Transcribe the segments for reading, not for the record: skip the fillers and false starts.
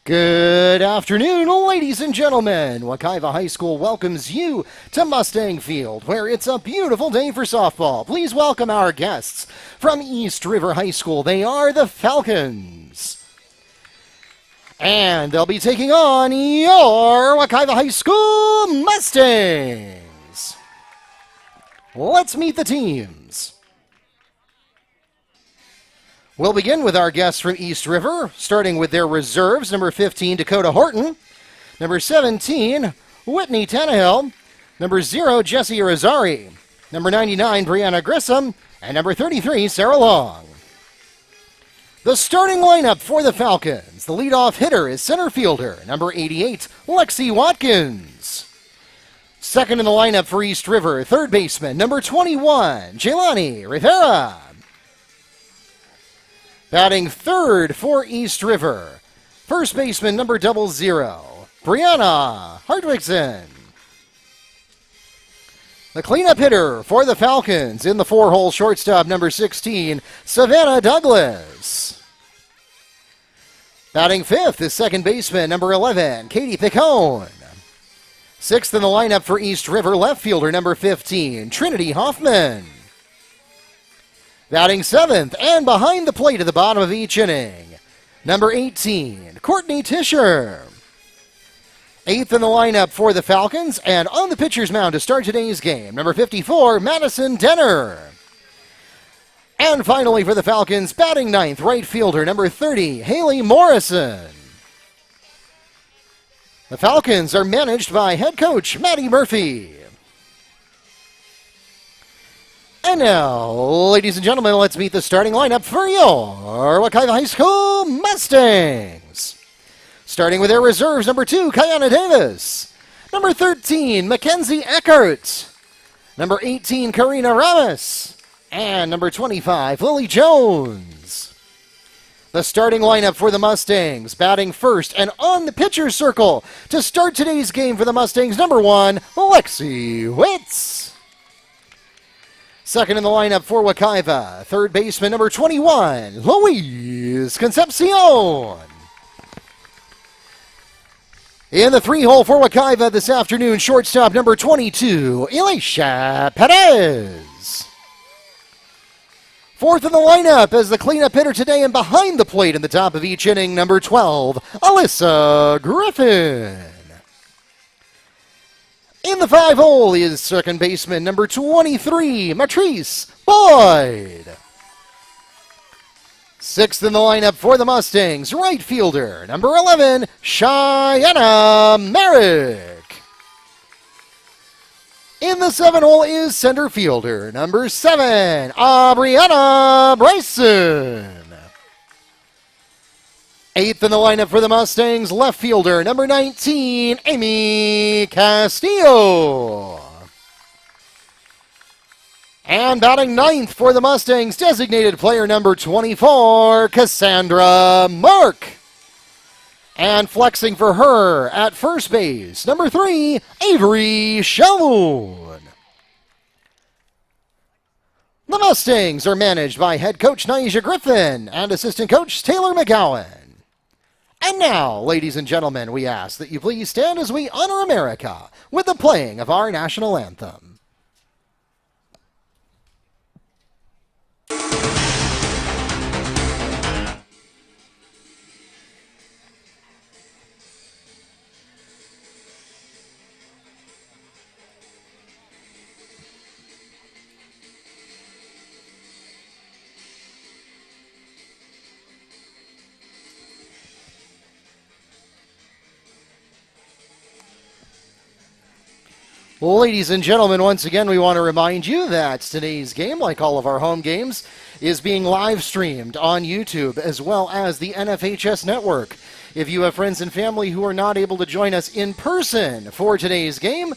Good afternoon, ladies and gentlemen. Wekiva High School welcomes you to Mustang Field, where it's a beautiful day for softball. Please welcome our guests from East River High School. They are the Falcons. And they'll be taking on your Wekiva High School Mustangs. Let's meet the teams. We'll begin with our guests from East River, starting with their reserves. Number 15, Dakota Horton. Number 17, Whitney Tannehill. Number 0, Jesse Irizarry. Number 99, Brianna Grissom. And number 33, Sarah Long. The starting lineup for the Falcons. The leadoff hitter is center fielder, number 88, Lexi Watkins. Second in the lineup for East River, third baseman, number 21, Jelani Rivera. Batting third for East River, first baseman number 00, Brianna Hartwigson. The cleanup hitter for the Falcons in the four-hole shortstop number 16, Savannah Douglas. Batting fifth is second baseman number 11, Katie Picone. Sixth in the lineup for East River, left fielder number 15, Trinity Hoffman. Batting seventh and behind the plate at the bottom of each inning, number 18, Courtney Tischer. Eighth in the lineup for the Falcons and on the pitcher's mound to start today's game, number 54, Madison Denner. And finally for the Falcons, batting ninth, right fielder, number 30, Haley Morrison. The Falcons are managed by head coach Maddie Murphy. And now, ladies and gentlemen, let's meet the starting lineup for your Wekiva High School Mustangs. Starting with their reserves, number 2, Kayana Davis. Number 13, Mackenzie Eckert. Number 18, Karina Ramos. And number 25, Lily Jones. The starting lineup for the Mustangs, batting first and on the pitcher's circle to start today's game for the Mustangs, number 1, Lexi Witz. Second in the lineup for Wekiva, third baseman number 21, Louise Concepcion. In the three-hole for Wekiva this afternoon, shortstop number 22, Elisha Perez. Fourth in the lineup as the cleanup hitter today and behind the plate in the top of each inning, number 12, Alyssa Griffin. In the five-hole is second baseman number 23, Matrice Boyd. Sixth in the lineup for the Mustangs, right fielder, number 11, Cheyenne Merrick. In the seven-hole is center fielder, number 7, Aubriana Bryson. Eighth in the lineup for the Mustangs, left fielder, number 19, Amy Castillo. And batting ninth for the Mustangs, designated player number 24, Cassandra Mark. And flexing for her at first base, number 3, Avery Shelmoon. The Mustangs are managed by head coach Nyjah Griffin and assistant coach Taylor McGowan. And now, ladies and gentlemen, we ask that you please stand as we honor America with the playing of our national anthem. Ladies and gentlemen, once again, we want to remind you that today's game, like all of our home games, is being live streamed on YouTube as well as the NFHS network. If you have friends and family who are not able to join us in person for today's game,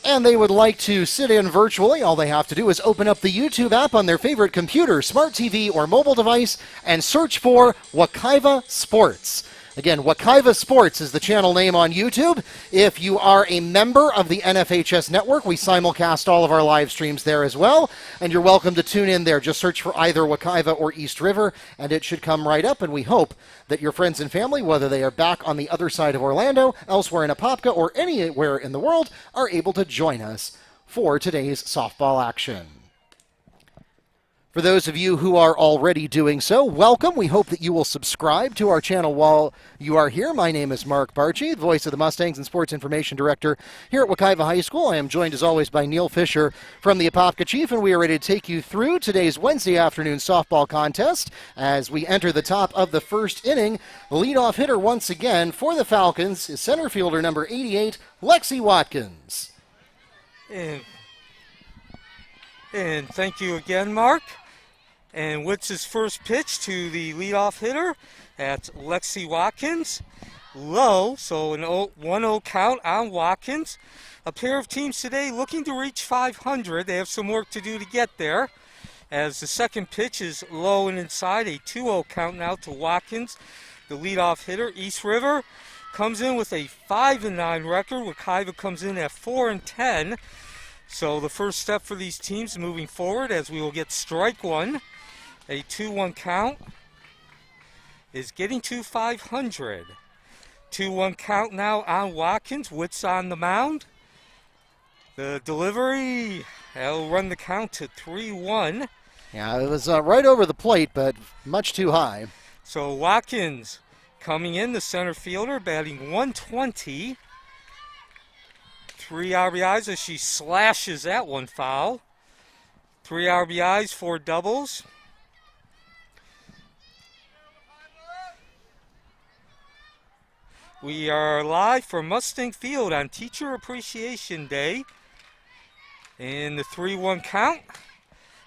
and they would like to sit in virtually, all they have to do is open up the YouTube app on their favorite computer, smart TV, or mobile device and search for Wekiva Sports. Again, Wekiva Sports is the channel name on YouTube. If you are a member of the NFHS network, we simulcast all of our live streams there as well, and you're welcome to tune in there. Just search for either Wekiva or East River, and it should come right up, and we hope that your friends and family, whether they are back on the other side of Orlando, elsewhere in Apopka, or anywhere in the world, are able to join us for today's softball action. For those of you who are already doing so, welcome. We hope that you will subscribe to our channel while you are here. My name is Mark Barchi, the voice of the Mustangs and Sports Information Director here at Wekiva High School. I am joined, as always, by Neil Fisher from the Apopka Chief, and we are ready to take you through today's Wednesday afternoon softball contest as we enter the top of the first inning. The leadoff hitter once again for the Falcons is center fielder number 88, Lexi Watkins. And thank you again, Mark. And what's his first pitch to the leadoff hitter? That's Lexi Watkins. Low, so an 1-0 count on Watkins. A pair of teams today looking to reach 500. They have some work to do to get there. As the second pitch is low and inside, a 2-0 count now to Watkins. The leadoff hitter, East River, comes in with a 5-9 record. Wekiva comes in at 4-10. So the first step for these teams moving forward, as we will get strike one. A 2-1 count is getting to 500. 2-1 count now on Watkins. Wits on the mound. The delivery, that'll run the count to 3-1. Yeah, it was right over the plate, but much too high. So Watkins coming in, the center fielder, batting 120. 3 RBIs as she slashes that one foul. 3 RBIs, 4 doubles. We are live from Mustang Field on Teacher Appreciation Day. And the 3-1 count,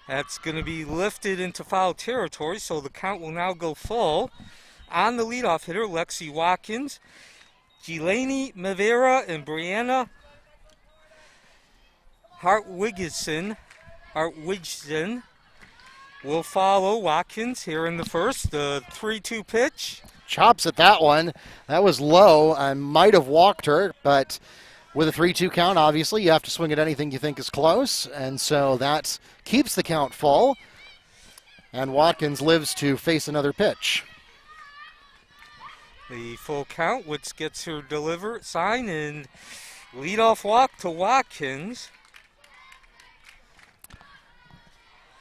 that's going to be lifted into foul territory, so the count will now go full. On the leadoff hitter, Lexi Watkins, Jelani Mavera, and Brianna Hartwigson will follow Watkins here in the first. The 3-2 pitch. Chops at that one. That was low. I might have walked her, but with a 3-2 count, obviously, you have to swing at anything you think is close, and so that keeps the count full. And Watkins lives to face another pitch. The full count, which gets her sign, and leadoff walk to Watkins.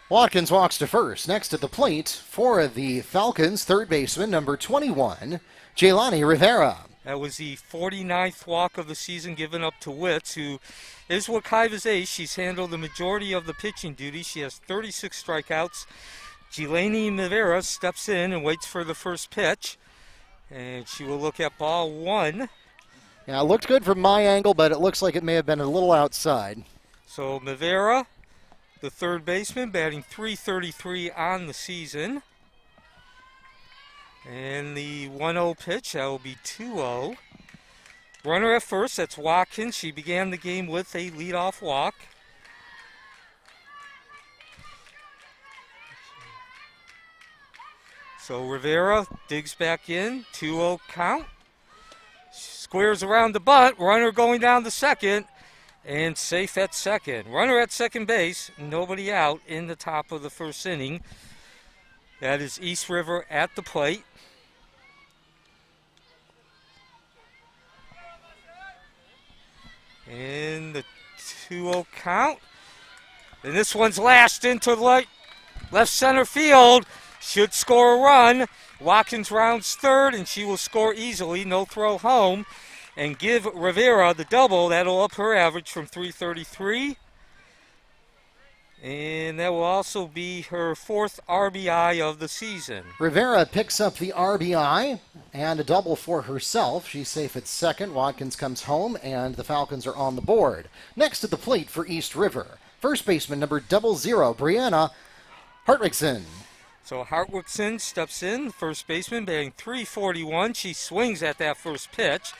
Watkins walks to first. Next at the plate for the Falcons, third baseman, number 21, Jelani Rivera. That was the 49th walk of the season given up to Witz, who is Wekiva's ace. She's handled the majority of the pitching duty. She has 36 strikeouts. Jelani Rivera steps in and waits for the first pitch, and she will look at ball one. Yeah, it looked good from my angle, but it looks like it may have been a little outside. So Rivera, the third baseman, batting .333 on the season. And the 1-0 pitch, that will be 2-0. Runner at first, that's Watkins. She began the game with a leadoff walk. So Rivera digs back in, 2-0 count. Squares around the bunt, runner going down to second. And safe at second. Runner at second base, nobody out in the top of the first inning. That is East River at the plate. And the 2-0 count. And this one's lashed into left center field. Should score a run. Watkins rounds third, and she will score easily. No throw home. And give Rivera the double. That'll up her average from .333. And that will also be her 4th RBI of the season. Rivera picks up the RBI and a double for herself. She's safe at second. Watkins comes home, and the Falcons are on the board. Next at the plate for East River, first baseman number 00, Brianna Hartwigson. So Hartwigson steps in, first baseman, batting .341. She swings at that first pitch.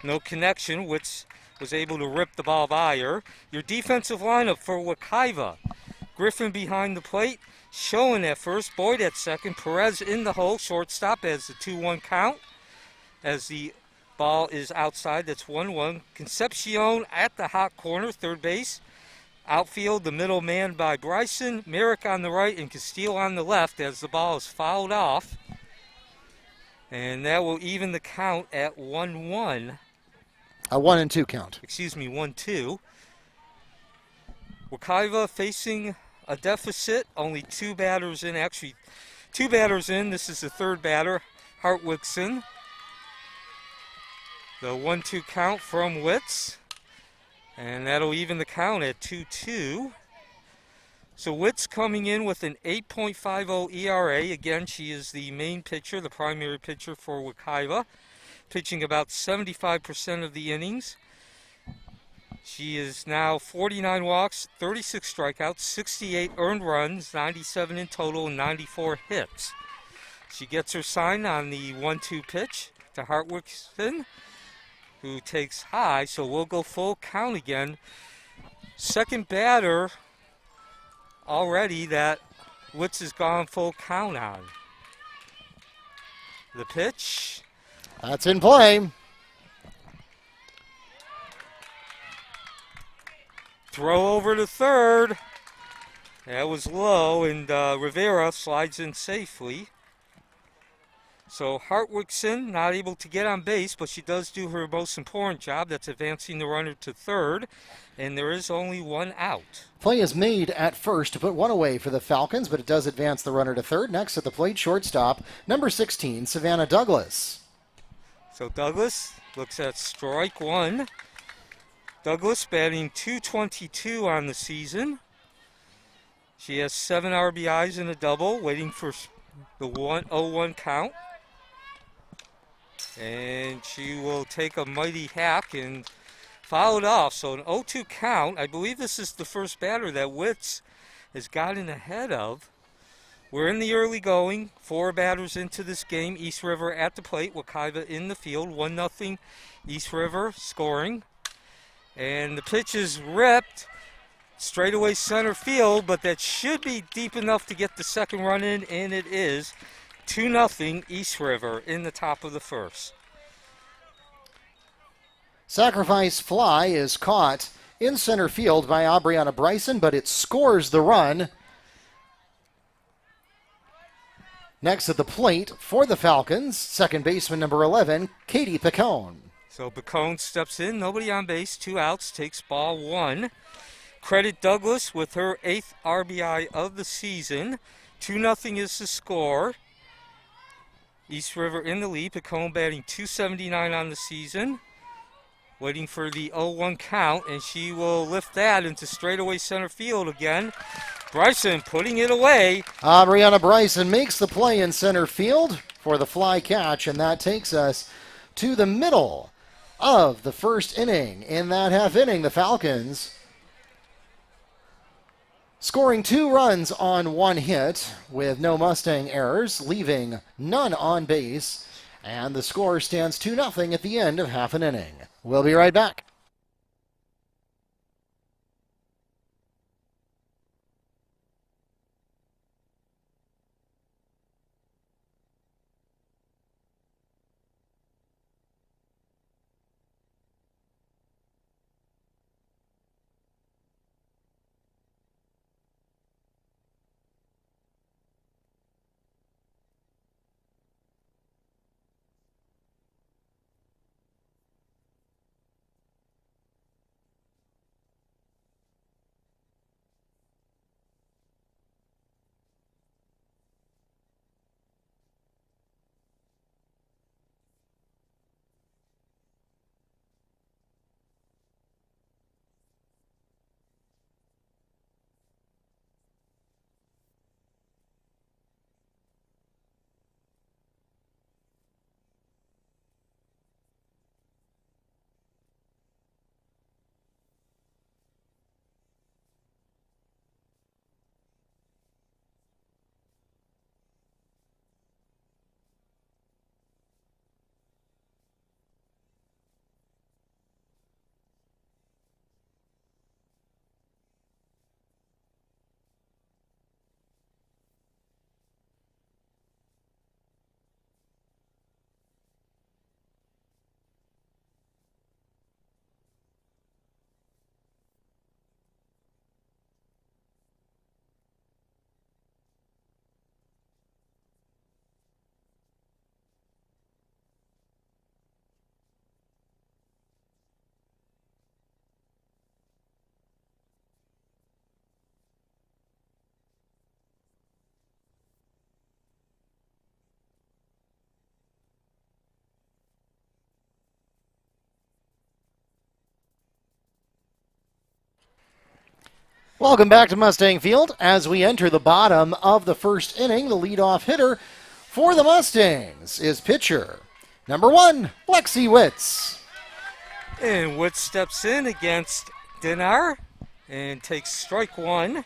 No connection, which was able to rip the ball by her. Your defensive lineup for Wekiva. Griffin behind the plate, Schoen at first, Boyd at second, Perez in the hole, shortstop as the 2-1 count. as the ball is outside. That's 1-1. Concepcion at the hot corner, third base. Outfield, the middle man by Bryson. Merrick on the right and Castillo on the left as the ball is fouled off. And that will even the count at 1-1. A 1-2 count. Excuse me, 1-2. Wekiva facing a deficit. Only two batters in. Actually, two batters in. This is the third batter, Hartwigson. The 1-2 count from Witz. And that'll even the count at 2-2. So Witz coming in with an 8.50 ERA. Again, she is the main pitcher, the primary pitcher for Wekiva, pitching about 75% of the innings. She is now 49 walks, 36 strikeouts, 68 earned runs, 97 in total, and 94 hits. She gets her sign on the 1-2 pitch to Hartwigson, who takes high, so we'll go full count again. Second batter already that Witz has gone full count on. The pitch. That's in play. Throw over to third. That was low, and Rivera slides in safely. So Hartwigson not able to get on base, but she does do her most important job. That's advancing the runner to third, and there is only one out. Play is made at first to put one away for the Falcons, but it does advance the runner to third. Next at the plate, shortstop, number 16, Savannah Douglas. So Douglas looks at strike one. Douglas batting .222 on the season. She has 7 RBIs and a double, waiting for the 0-1 count. And she will take a mighty hack and foul it off. So an 0-2 count. I believe this is the first batter that Witz has gotten ahead of. We're in the early going. 4 batters into this game. East River at the plate. Wekiva in the field. 1-0 East River scoring. And the pitch is ripped straightaway center field, but that should be deep enough to get the second run in, and it is. 2-0 East River in the top of the first. Sacrifice fly is caught in center field by Aubriana Bryson, but it scores the run. Next at the plate for the Falcons, second baseman number 11, Katie Picone. So Picone steps in, nobody on base, 2 outs, takes ball 1. Credit Douglas with her 8th RBI of the season. 2-0 is the score. East River in the lead. Picone batting .279 on the season. Waiting for the 0-1 count, and she will lift that into straightaway center field again. Bryson putting it away. Aubriana Bryson makes the play in center field for the fly catch, and that takes us to the middle of the first inning. In that half inning, the Falcons scoring 2 runs on 1 hit with no Mustang errors, leaving none on base, and the score stands 2-0 at the end of half an inning. We'll be right back. Welcome back to Mustang Field. As we enter the bottom of the first inning, the leadoff hitter for the Mustangs is pitcher number 1, Lexi Witz. And Witz steps in against Dinar and takes strike 1.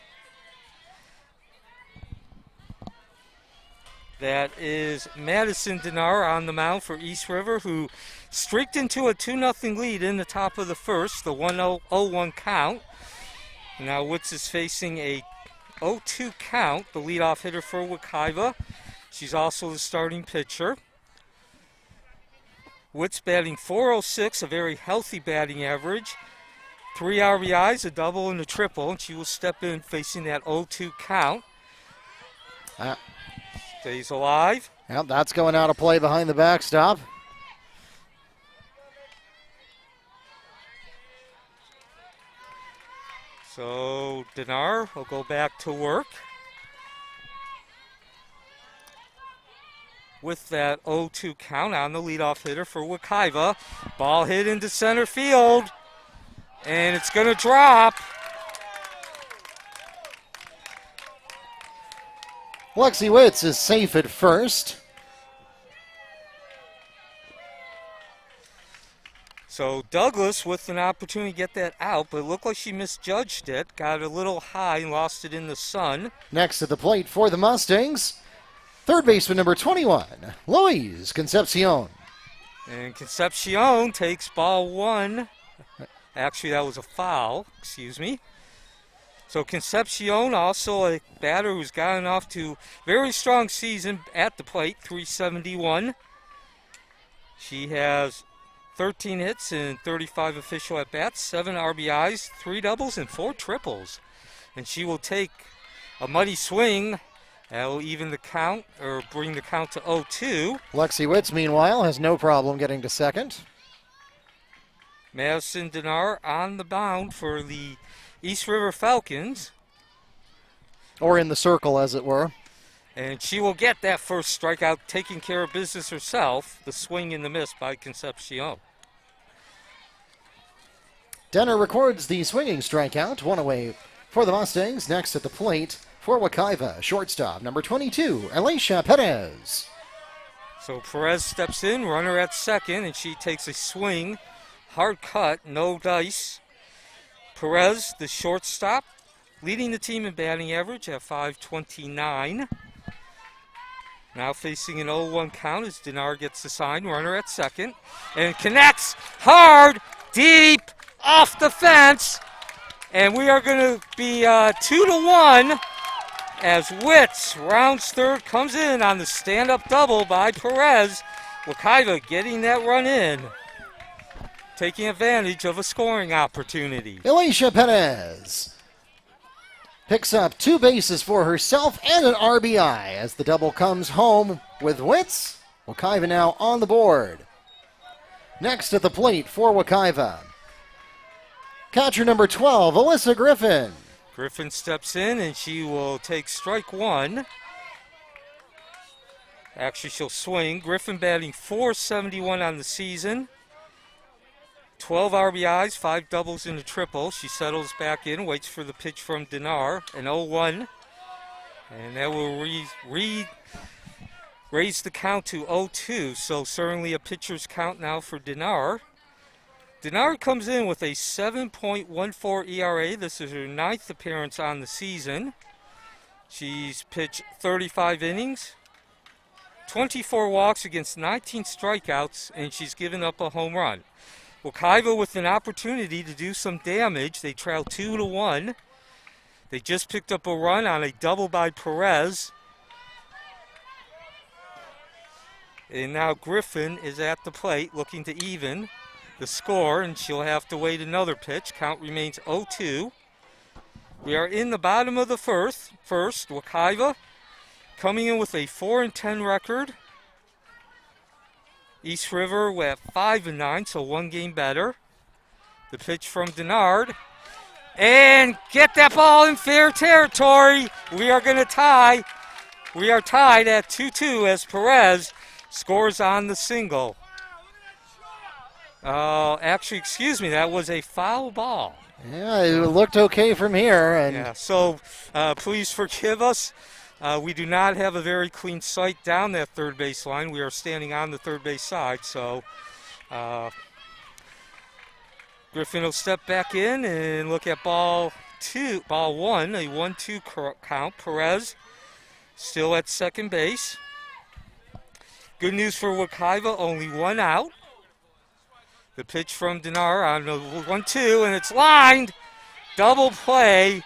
That is Madison Dinar on the mound for East River, who streaked into a 2-0 lead in the top of the first, the 1-0-1 count. Now Witz is facing a 0-2 count, the leadoff hitter for Wekiva. She's also the starting pitcher. Witz batting .406, a very healthy batting average. 3 RBIs, a double and a triple, and she will step in facing that 0-2 count. Stays alive. Yep, that's going out of play behind the backstop. So Dinar will go back to work with that 0-2 count on the leadoff hitter for Wekiva. Ball hit into center field, and it's going to drop. Lexi Witz is safe at first. So Douglas with an opportunity to get that out, but it looked like she misjudged it. Got a little high and lost it in the sun. Next at the plate for the Mustangs, third baseman number 21, Louise Concepcion. And Concepcion takes ball 1. Actually, that was a foul, excuse me. So Concepcion, also a batter who's gotten off to very strong season at the plate, .371. She has 13 hits and 35 official at-bats, 7 RBIs, 3 doubles, and 4 triples. And she will take a muddy swing. That will even the count, or bring the count to 0-2. Lexi Witz, meanwhile, has no problem getting to second. Madison Dinar on the mound for the East River Falcons. Or in the circle, as it were. And she will get that first strikeout, taking care of business herself. The swing and the miss by Concepcion. Denner records the swinging strikeout, 1 away for the Mustangs. Next at the plate for Wekiva, shortstop number 22, Alicia Perez. So Perez steps in, runner at second, and she takes a swing. Hard cut, no dice. Perez, the shortstop, leading the team in batting average at .529. Now facing an 0-1 count as Dinar gets the sign, runner at second, and connects hard, deep, off the fence. And we are going to be 2-1 as Witz rounds third, comes in on the stand-up double by Perez. Wekiva getting that run in, taking advantage of a scoring opportunity. Alicia Perez picks up 2 bases for herself and an RBI as the double comes home with Witz. Wekiva now on the board. Next at the plate for Wekiva, catcher number 12, Alyssa Griffin. Griffin steps in and she will take strike 1. Actually, she'll swing. Griffin batting .471 on the season. 12 RBIs, 5 doubles and a triple. She settles back in, waits for the pitch from Dinar, an 0-1. And that will raise the count to 0-2, so certainly a pitcher's count now for Dinar. Dinar comes in with a 7.14 ERA. This is her 9th appearance on the season. She's pitched 35 innings, 24 walks against 19 strikeouts, and she's given up a home run. Wekiva with an opportunity to do some damage. They trail 2-1. They just picked up a run on a double by Perez. And now Griffin is at the plate looking to even the score, and she'll have to wait another pitch. Count remains 0-2. We are in the bottom of the first. Wekiva coming in with a 4-10 record. East River at 5-9, so 1 game better. The pitch from Denard. And get that ball in fair territory. We are going to tie. We are tied at 2-2 as Perez scores on the single. Actually, excuse me, that was a foul ball. Yeah, it looked okay from here. And Yeah, so please forgive us. We do not have a very clean sight down that third base line. We are standing on the third base side, so Griffin will step back in and look at ball one, a 1-2 count. Perez still at second base. Good news for Wekiva, only one out. The pitch from Dinar on the 1-2, and it's lined. Double play.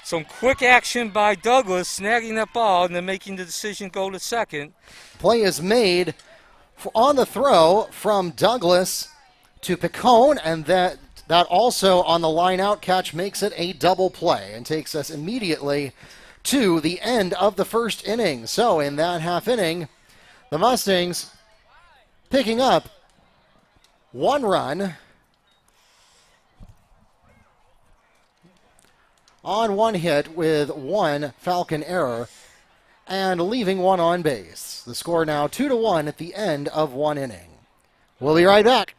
Some quick action by Douglas, snagging that ball and then making the decision go to second. play is made on the throw from Douglas to Picone, and that also on the line out catch makes it a double play and takes us immediately to the end of the first inning. So in that half inning, the Mustangs picking up one run on one hit with one Falcon error and leaving one on base. The score now 2-1 at the end of one inning. We'll be right back.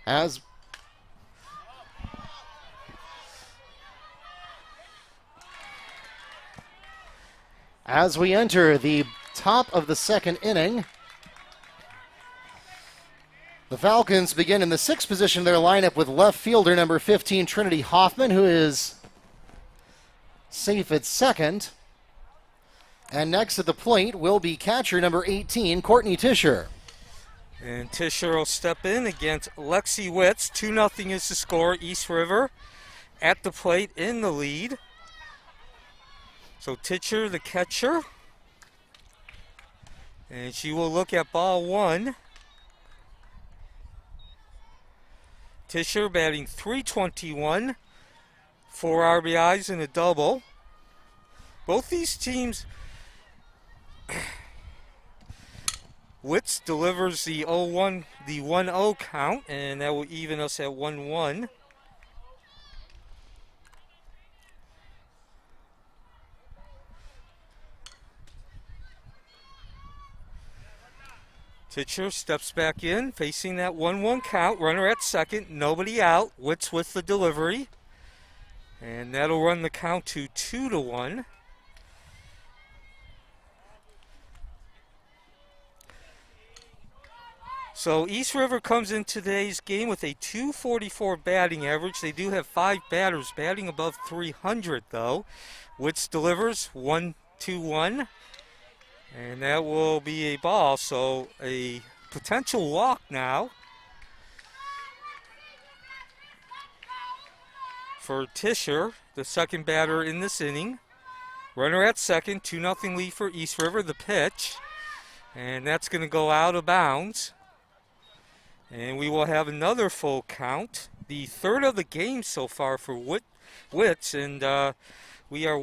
As we enter the top of the second inning, the Falcons begin in the sixth position of their lineup with left fielder number 15, Trinity Hoffman, who is safe at second. And next at the plate will be catcher number 18, Courtney Tischer. And Tischer will step in against Lexi Witz. 2-0 is the score. East River at the plate in the lead. So Tischer, the catcher. And she will look at ball one. Tischer batting .321, 4 RBIs and a double. Both these teams, Witz delivers the 1-0 count, and that will even us at 1-1. Tischer steps back in, facing that 1-1 count. Runner at second, nobody out. Witz with the delivery. And that'll run the count to 2-1. So East River comes in today's game with a .244 batting average. They do have 5 batters batting above .300 though. Witz delivers 1-2-1. And that will be a ball, so a potential walk now for Tischer, the second batter in this inning. Runner at second, 2-0 lead for East River. The pitch, and that's going to go out of bounds. And we will have another full count, the third of the game so far for Witz, and we are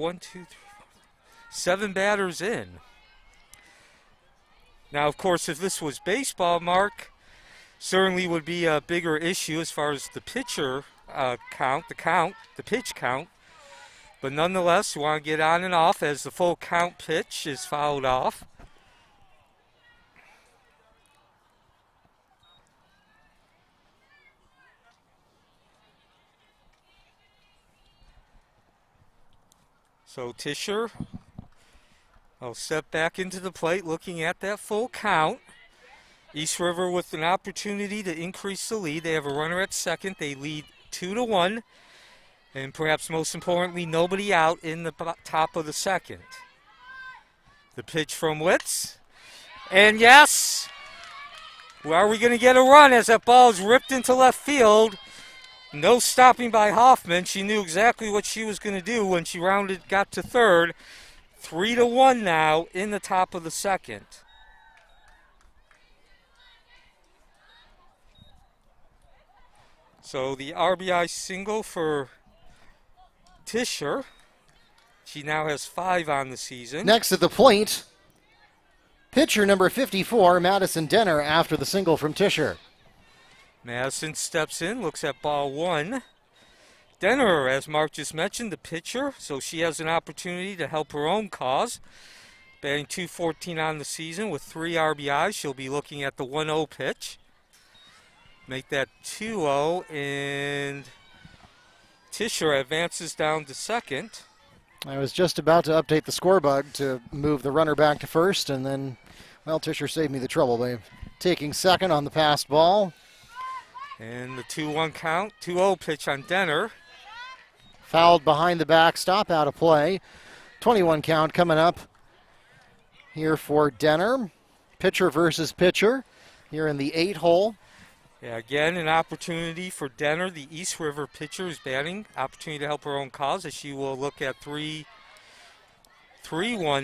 7 batters in. Now, of course, if this was baseball, Mark, certainly would be a bigger issue as far as the pitcher the pitch count. But nonetheless, you want to get on and off as the full count pitch is fouled off. So Tischer will step back into the plate looking at that full count. East River with an opportunity to increase the lead. They have a runner at second. They lead 2-1. And perhaps most importantly, nobody out in the top of the second. The pitch from Witz. And yes, well, are we going to get a run as that ball is ripped into left field? No stopping by Hoffman. She knew exactly what she was going to do when she got to third. 3-1 now in the top of the second. So the RBI single for Tischer. She now has 5 on the season. Next at the plate, pitcher number 54, Madison Denner, after the single from Tischer. Madison steps in, looks at ball 1. Denner, as Mark just mentioned, the pitcher, so she has an opportunity to help her own cause. Batting .214 on the season with 3 RBIs. She'll be looking at the 1-0 pitch. Make that 2-0, and Tischer advances down to second. I was just about to update the score bug to move the runner back to first, and then, well, Tischer saved me the trouble by taking second on the passed ball. And the 2-1 count, 2-0 pitch on Denner. Fouled behind the backstop, out of play. 21 count coming up here for Denner. Pitcher versus pitcher here in the 8 hole. Yeah, again, an opportunity for Denner, the East River pitcher who's batting. Opportunity to help her own cause as she will look at 3-1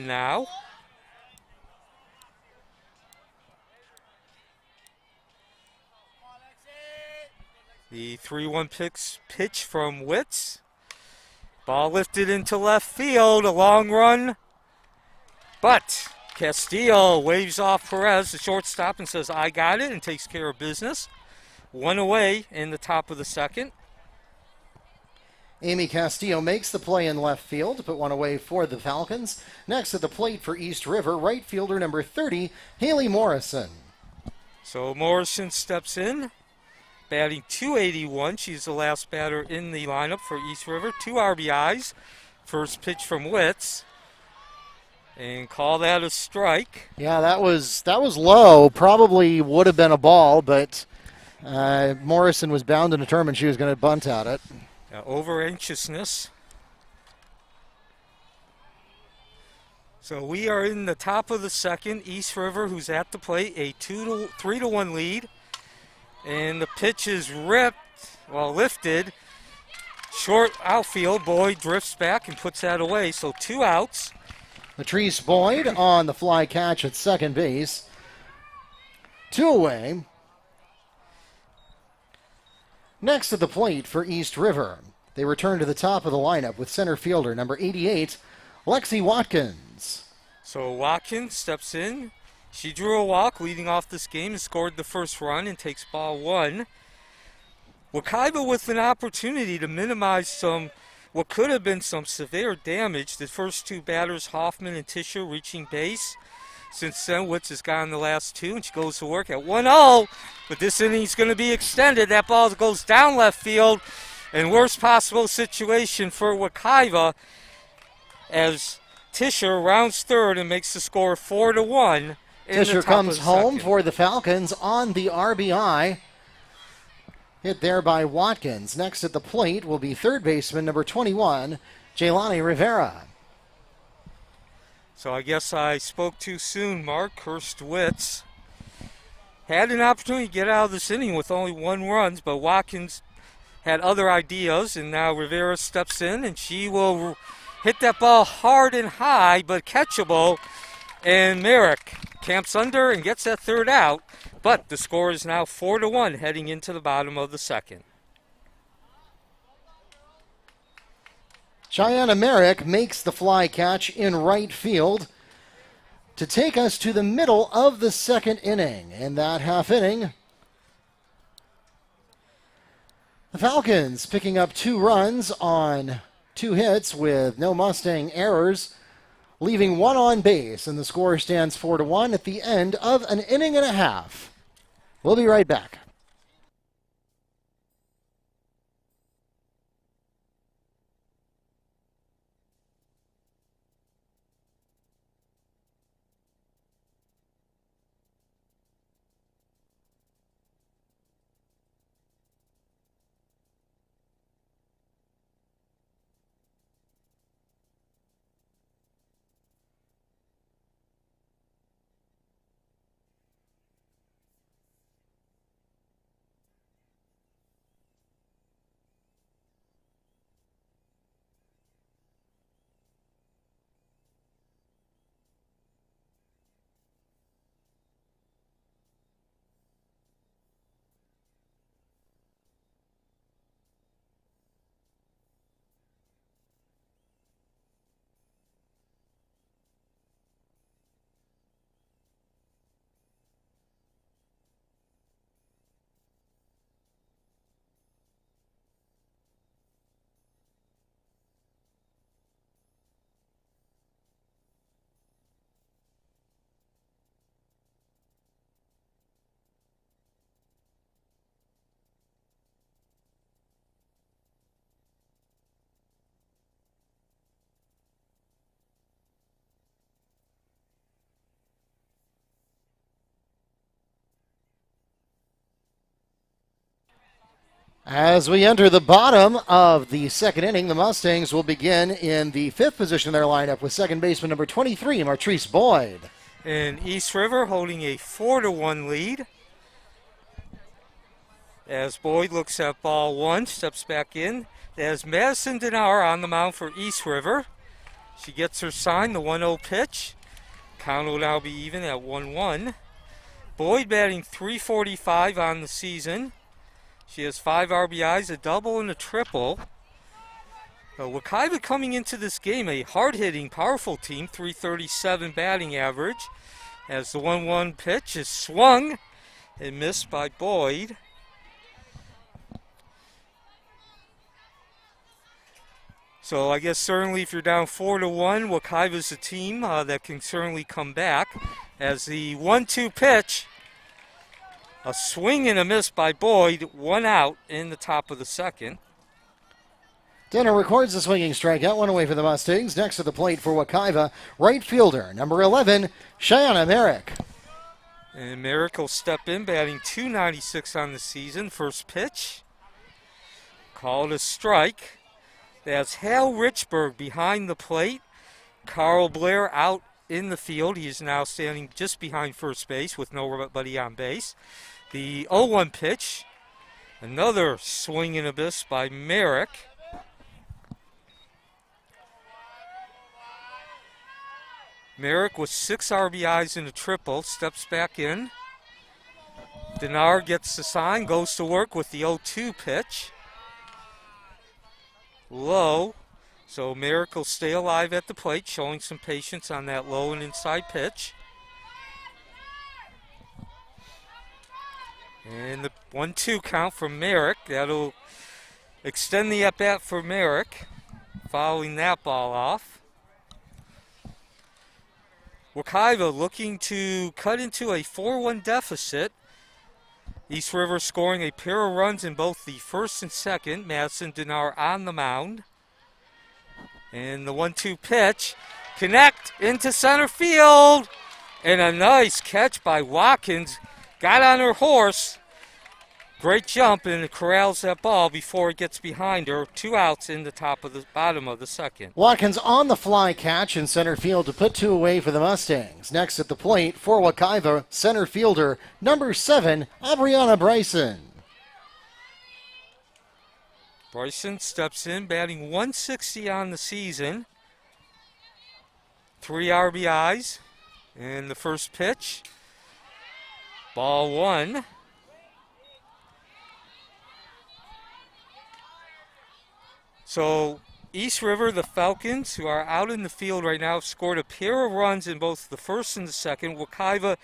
now. The 3-1 pitch from Witz. Ball lifted into left field, a long run. But Castillo waves off Perez, the shortstop, and says, I got it, and takes care of business. 1 away in the top of the second. Amy Castillo makes the play in left field to put 1 away for the Falcons. Next at the plate for East River, right fielder number 30, Haley Morrison. So Morrison steps in, batting .281. She's the last batter in the lineup for East River. 2 RBIs. First pitch from Witz. And call that a strike. Yeah, that was low. Probably would have been a ball, but Morrison was bound and determined she was going to bunt at it. Over anxiousness. So we are in the top of the second. East River, who's at the plate, a 3-1 lead. And the pitch is lifted. Short outfield. Boyd drifts back and puts that away. So 2 outs. Latrice Boyd on the fly catch at second base. 2 away. Next at the plate for East River, they return to the top of the lineup with center fielder number 88, Lexi Watkins. So Watkins steps in. She drew a walk leading off this game and scored the first run and takes ball 1. Wekiva with an opportunity to minimize what could have been some severe damage. The first 2 batters, Hoffman and Tischer, reaching base. Since then, Witz has gotten the last 2, and she goes to work at 1-0. But this inning's going to be extended. That ball goes down left field. And worst possible situation for Wekiva as Tischer rounds third and makes the score 4-1. Tischer comes home for the Falcons on the RBI. Hit there by Watkins. Next at the plate will be third baseman number 21, Jaylani Rivera. So I guess I spoke too soon, Mark. Hurst Witz had an opportunity to get out of this inning with only 1 run, but Watkins had other ideas, and now Rivera steps in, and she will hit that ball hard and high, but catchable. And Merrick camps under and gets that third out, but the score is now 4-1 heading into the bottom of the second. Cheyenne Merrick makes the fly catch in right field to take us to the middle of the second inning. In that half inning, Falcons picking up 2 runs on 2 hits with no Mustang errors, leaving 1 on base, and the score stands 4-1 at the end of an inning and a half. We'll be right back. As we enter the bottom of the second inning, the Mustangs will begin in the 5th position of their lineup with second baseman number 23, Martrice Boyd. And East River holding a 4-1 lead. As Boyd looks at ball 1, steps back in. There's Madison Dinar on the mound for East River. She gets her sign, the 1-0 pitch. Count will now be even at 1-1. Boyd batting .345 on the season. She has 5 RBIs, a double and a triple. Wekiva coming into this game, a hard-hitting, powerful team, .337 batting average. As the 1-1 pitch is swung and missed by Boyd. So I guess certainly if you're down 4-1, Wekiva's a team that can certainly come back. As the 1-2 pitch, a swing and a miss by Boyd, 1 out in the top of the second. Denner records the swinging strikeout, 1 away for the Mustangs. Next to the plate for Wekiva, right fielder, number 11, Cheyenne Merrick. And Merrick will step in, batting .296 on the season. First pitch, called a strike. That's Hal Richburg behind the plate. Carl Blair out in the field. He is now standing just behind first base with nobody on base. The 0-1 pitch, another swing and a miss by Merrick. Merrick with 6 RBIs in a triple, steps back in. Dinar gets the sign, goes to work with the 0-2 pitch. Low, so Merrick will stay alive at the plate, showing some patience on that low and inside pitch. And the 1-2 count from Merrick. That'll extend the at-bat for Merrick, fouling that ball off. Wekiva looking to cut into a 4-1 deficit. East River scoring a pair of runs in both the first and second. Madison Dinar on the mound. And the 1-2 pitch. Connect into center field. And a nice catch by Watkins. Got on her horse. Great jump and corrals that ball before it gets behind her. 2 outs in the bottom of the second. Watkins on the fly catch in center field to put 2 away for the Mustangs. Next at the plate for Wekiva, center fielder, number 7, Abriana Bryson. Bryson steps in, batting .160 on the season. 3 RBIs. And the first pitch, ball 1. So East River, the Falcons, who are out in the field right now, scored a pair of runs in both the first and the second. Wekiva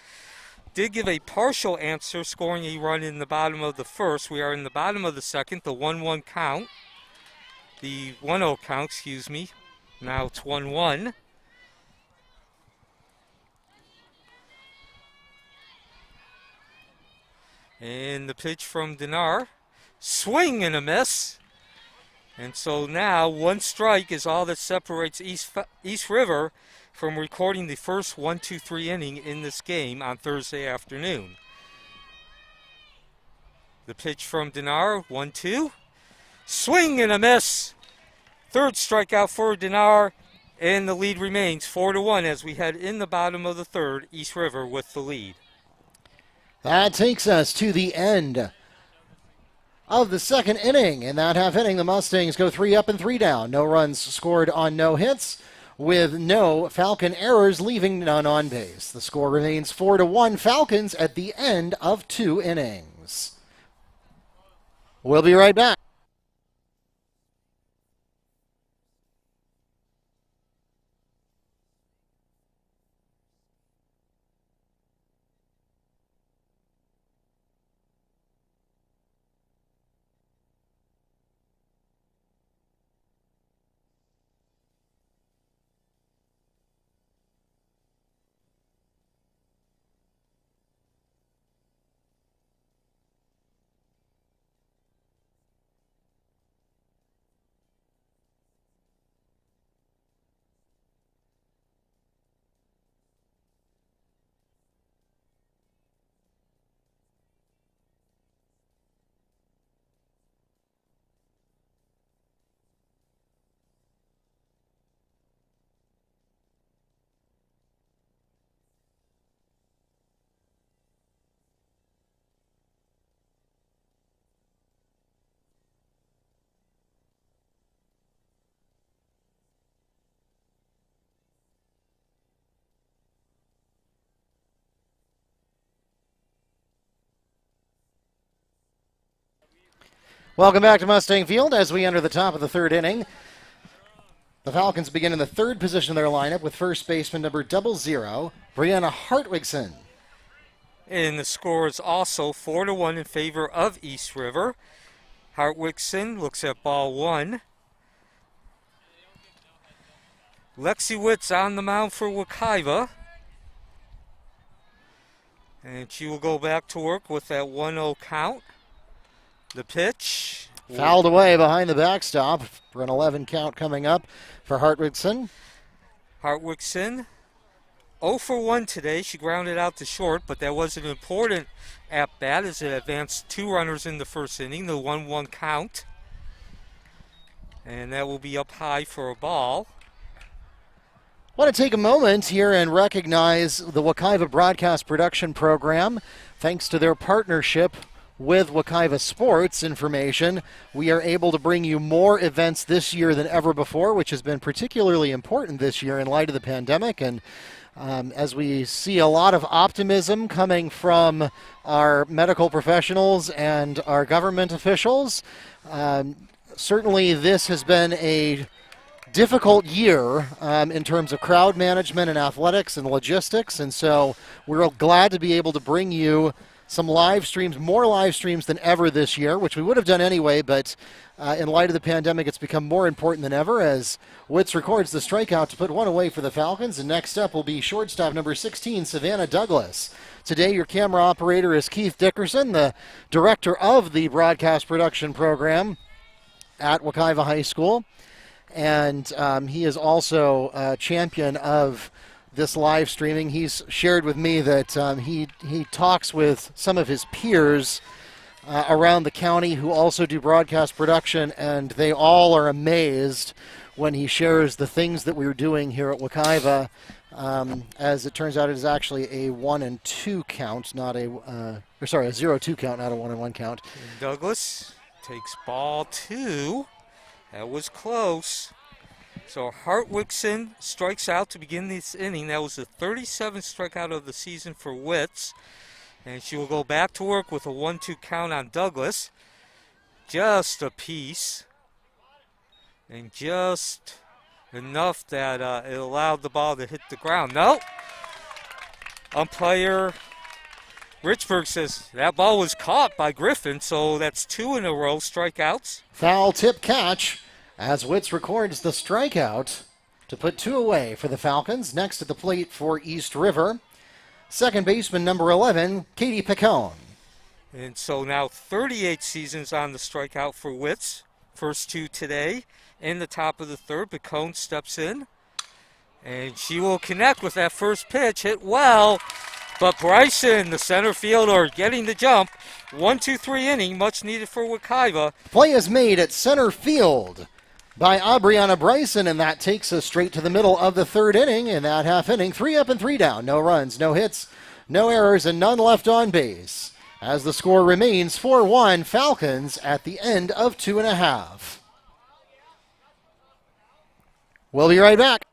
did give a partial answer, scoring a run in the bottom of the first. We are in the bottom of the second, the 1-1 count. The 1-0 count, excuse me. Now it's 1-1. And the pitch from Dinar. Swing and a miss. And so now 1 strike is all that separates East River from recording the first 1-2-3 inning in this game on Thursday afternoon. The pitch from Dinar, 1-2. Swing and a miss. 3rd strikeout for Dinar, and the lead remains 4-1 as we head in the bottom of the 3rd, East River with the lead. That takes us to the end of the 2nd inning. In that half inning, the Mustangs go 3 up and 3 down. No runs scored on no hits, with no Falcon errors, leaving none on base. The score remains 4-1 Falcons at the end of 2 innings. We'll be right back. Welcome back to Mustang Field as we enter the top of the 3rd inning. The Falcons begin in the 3rd position of their lineup with first baseman number 00, Brianna Hartwigson. And the score is also 4-1 in favor of East River. Hartwigson looks at ball 1. Lexi Witt's on the mound for Wekiva. And she will go back to work with that 1-0 count. The pitch. Fouled away behind the backstop for an 11 count coming up for Hartwigson. Hartwigson 0 for 1 today. She grounded out to short, but that was an important at-bat as it advanced 2 runners in the first inning, the 1-1 count. And that will be up high for a ball. I want to take a moment here and recognize the Wekiva Broadcast Production Program. Thanks to their partnership with Wekiva Sports Information, we are able to bring you more events this year than ever before, which has been particularly important this year in light of the pandemic. And as we see a lot of optimism coming from our medical professionals and our government officials, certainly this has been a difficult year in terms of crowd management and athletics and logistics. And so we're glad to be able to bring you some live streams, more live streams than ever this year, which we would have done anyway, but in light of the pandemic, it's become more important than ever as Witz records the strikeout to put 1 away for the Falcons. And next up will be shortstop number 16, Savannah Douglas. Today, your camera operator is Keith Dickerson, the director of the broadcast production program at Wekiva High School. And he is also a champion of this live streaming. He's shared with me that he talks with some of his peers around the county who also do broadcast production, and they all are amazed when he shares the things that we're doing here at Wekiva. As it turns out, it is actually a 1-2 count, not a a 0-2 count, not a 1-1 count. And Douglas takes ball 2. That was close. So Hartwigson strikes out to begin this inning. That was the 37th strikeout of the season for Witz. And she will go back to work with a 1-2 count on Douglas. Just a piece. And just enough that it allowed the ball to hit the ground. No. Umpire Richburg says that ball was caught by Griffin, so that's 2 in a row strikeouts. Foul tip catch as Witz records the strikeout to put 2 away for the Falcons. Next at the plate for East River, second baseman number 11, Katie Picone. And so now 38 seasons on the strikeout for Witz. First 2 today. In the top of the third, Picone steps in. And she will connect with that first pitch. Hit well. But Bryson, the center fielder, getting the jump. 1-2-3 inning, much needed for Wekiva. Play is made at center field by Aubriana Bryson, and that takes us straight to the middle of the third inning. In that half inning, 3 up and 3 down. No runs, no hits, no errors, and none left on base. As the score remains 4-1, Falcons at the end of 2.5. We'll be right back.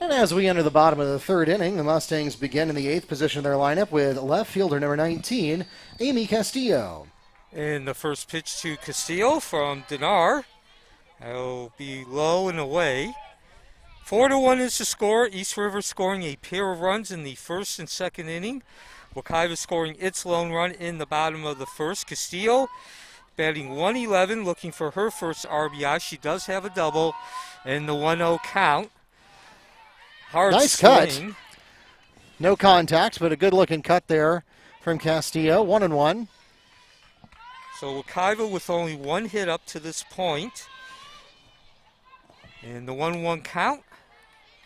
And as we enter the bottom of the third inning, the Mustangs begin in the 8th position of their lineup with left fielder number 19, Amy Castillo. And the first pitch to Castillo from Dinar. That'll be low and away. 4-1 is the score. East River scoring a pair of runs in the first and second inning. Wekiva scoring its lone run in the bottom of the first. Castillo batting 111, looking for her first RBI. She does have a double in the 1-0 count. Hard nice swing. Cut. No contact, but a good-looking cut there from Castillo. 1-1. So Wekiva with only 1 hit up to this point. And the 1-1 count.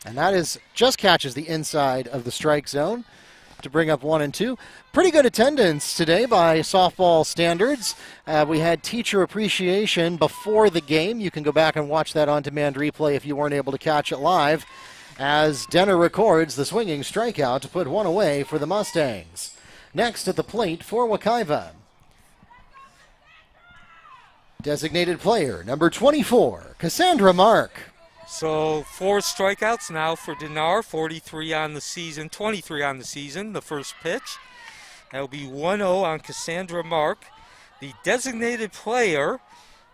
And that is just catches the inside of the strike zone to bring up 1-2. Pretty good attendance today by softball standards. We had teacher appreciation before the game. You can go back and watch that on demand replay if you weren't able to catch it live, as Denner records the swinging strikeout to put 1 away for the Mustangs. Next at the plate for Wekiva, designated player number 24, Cassandra Mark. So 4 strikeouts now for Dinar, 43 on the season, 23 on the season, the first pitch. That'll be 1-0 on Cassandra Mark. The designated player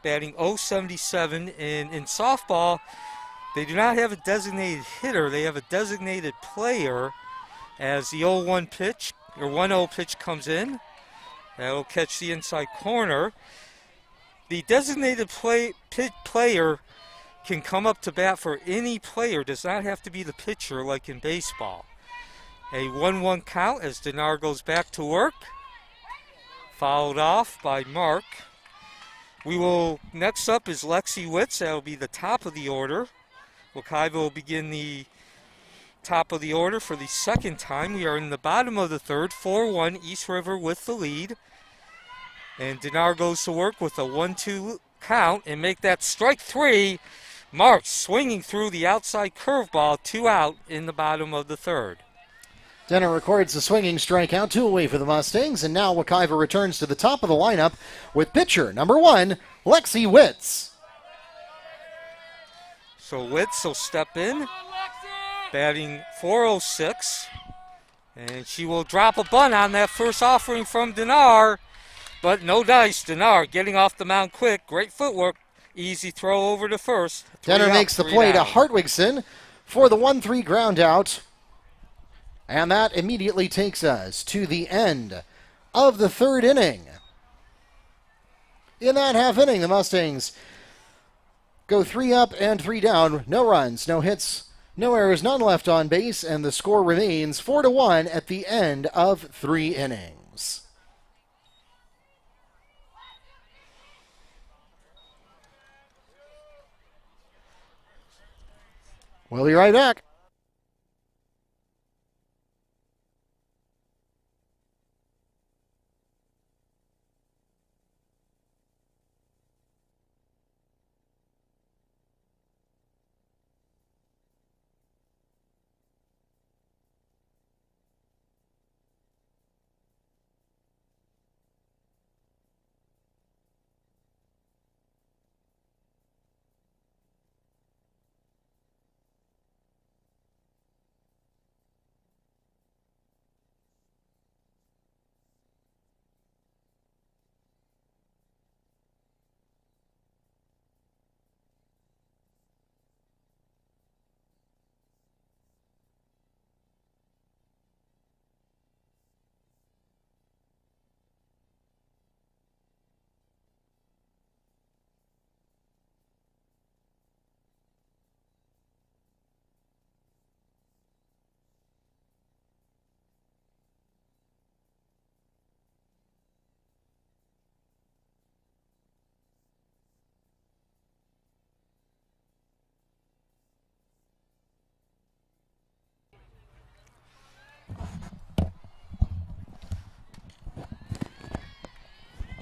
batting .077, and in softball, they do not have a designated hitter. They have a designated player as the 0-1 pitch, or 1-0 pitch comes in. That'll catch the inside corner. The designated player can come up to bat for any player, does not have to be the pitcher like in baseball. A 1-1 count as Dinar goes back to work. Fouled off by Mark. Next up is Lexi Witz. That'll be the top of the order. Wekiva will begin the top of the order for the second time. We are in the bottom of the third, 4-1, East River with the lead. And Dinar goes to work with a 1-2 count and make that strike 3. Mark swinging through the outside curveball, 2 out in the bottom of the third. Denner records the swinging strikeout, 2 away for the Mustangs, and now Wekiva returns to the top of the lineup with pitcher number 1, Lexi Witz. So Witz will step in, batting .406, and she will drop a bunt on that first offering from Dinar, but no dice. Dinar getting off the mound quick, great footwork, Easy throw over to first. Denner makes the play to Hartwigson for the 1-3 ground out. And that immediately takes us to the end of the third inning. In that half inning, the Mustangs go 3 up and 3 down. No runs, no hits, no errors, none left on base, and the score remains 4-1 at the end of 3 innings. We'll be right back.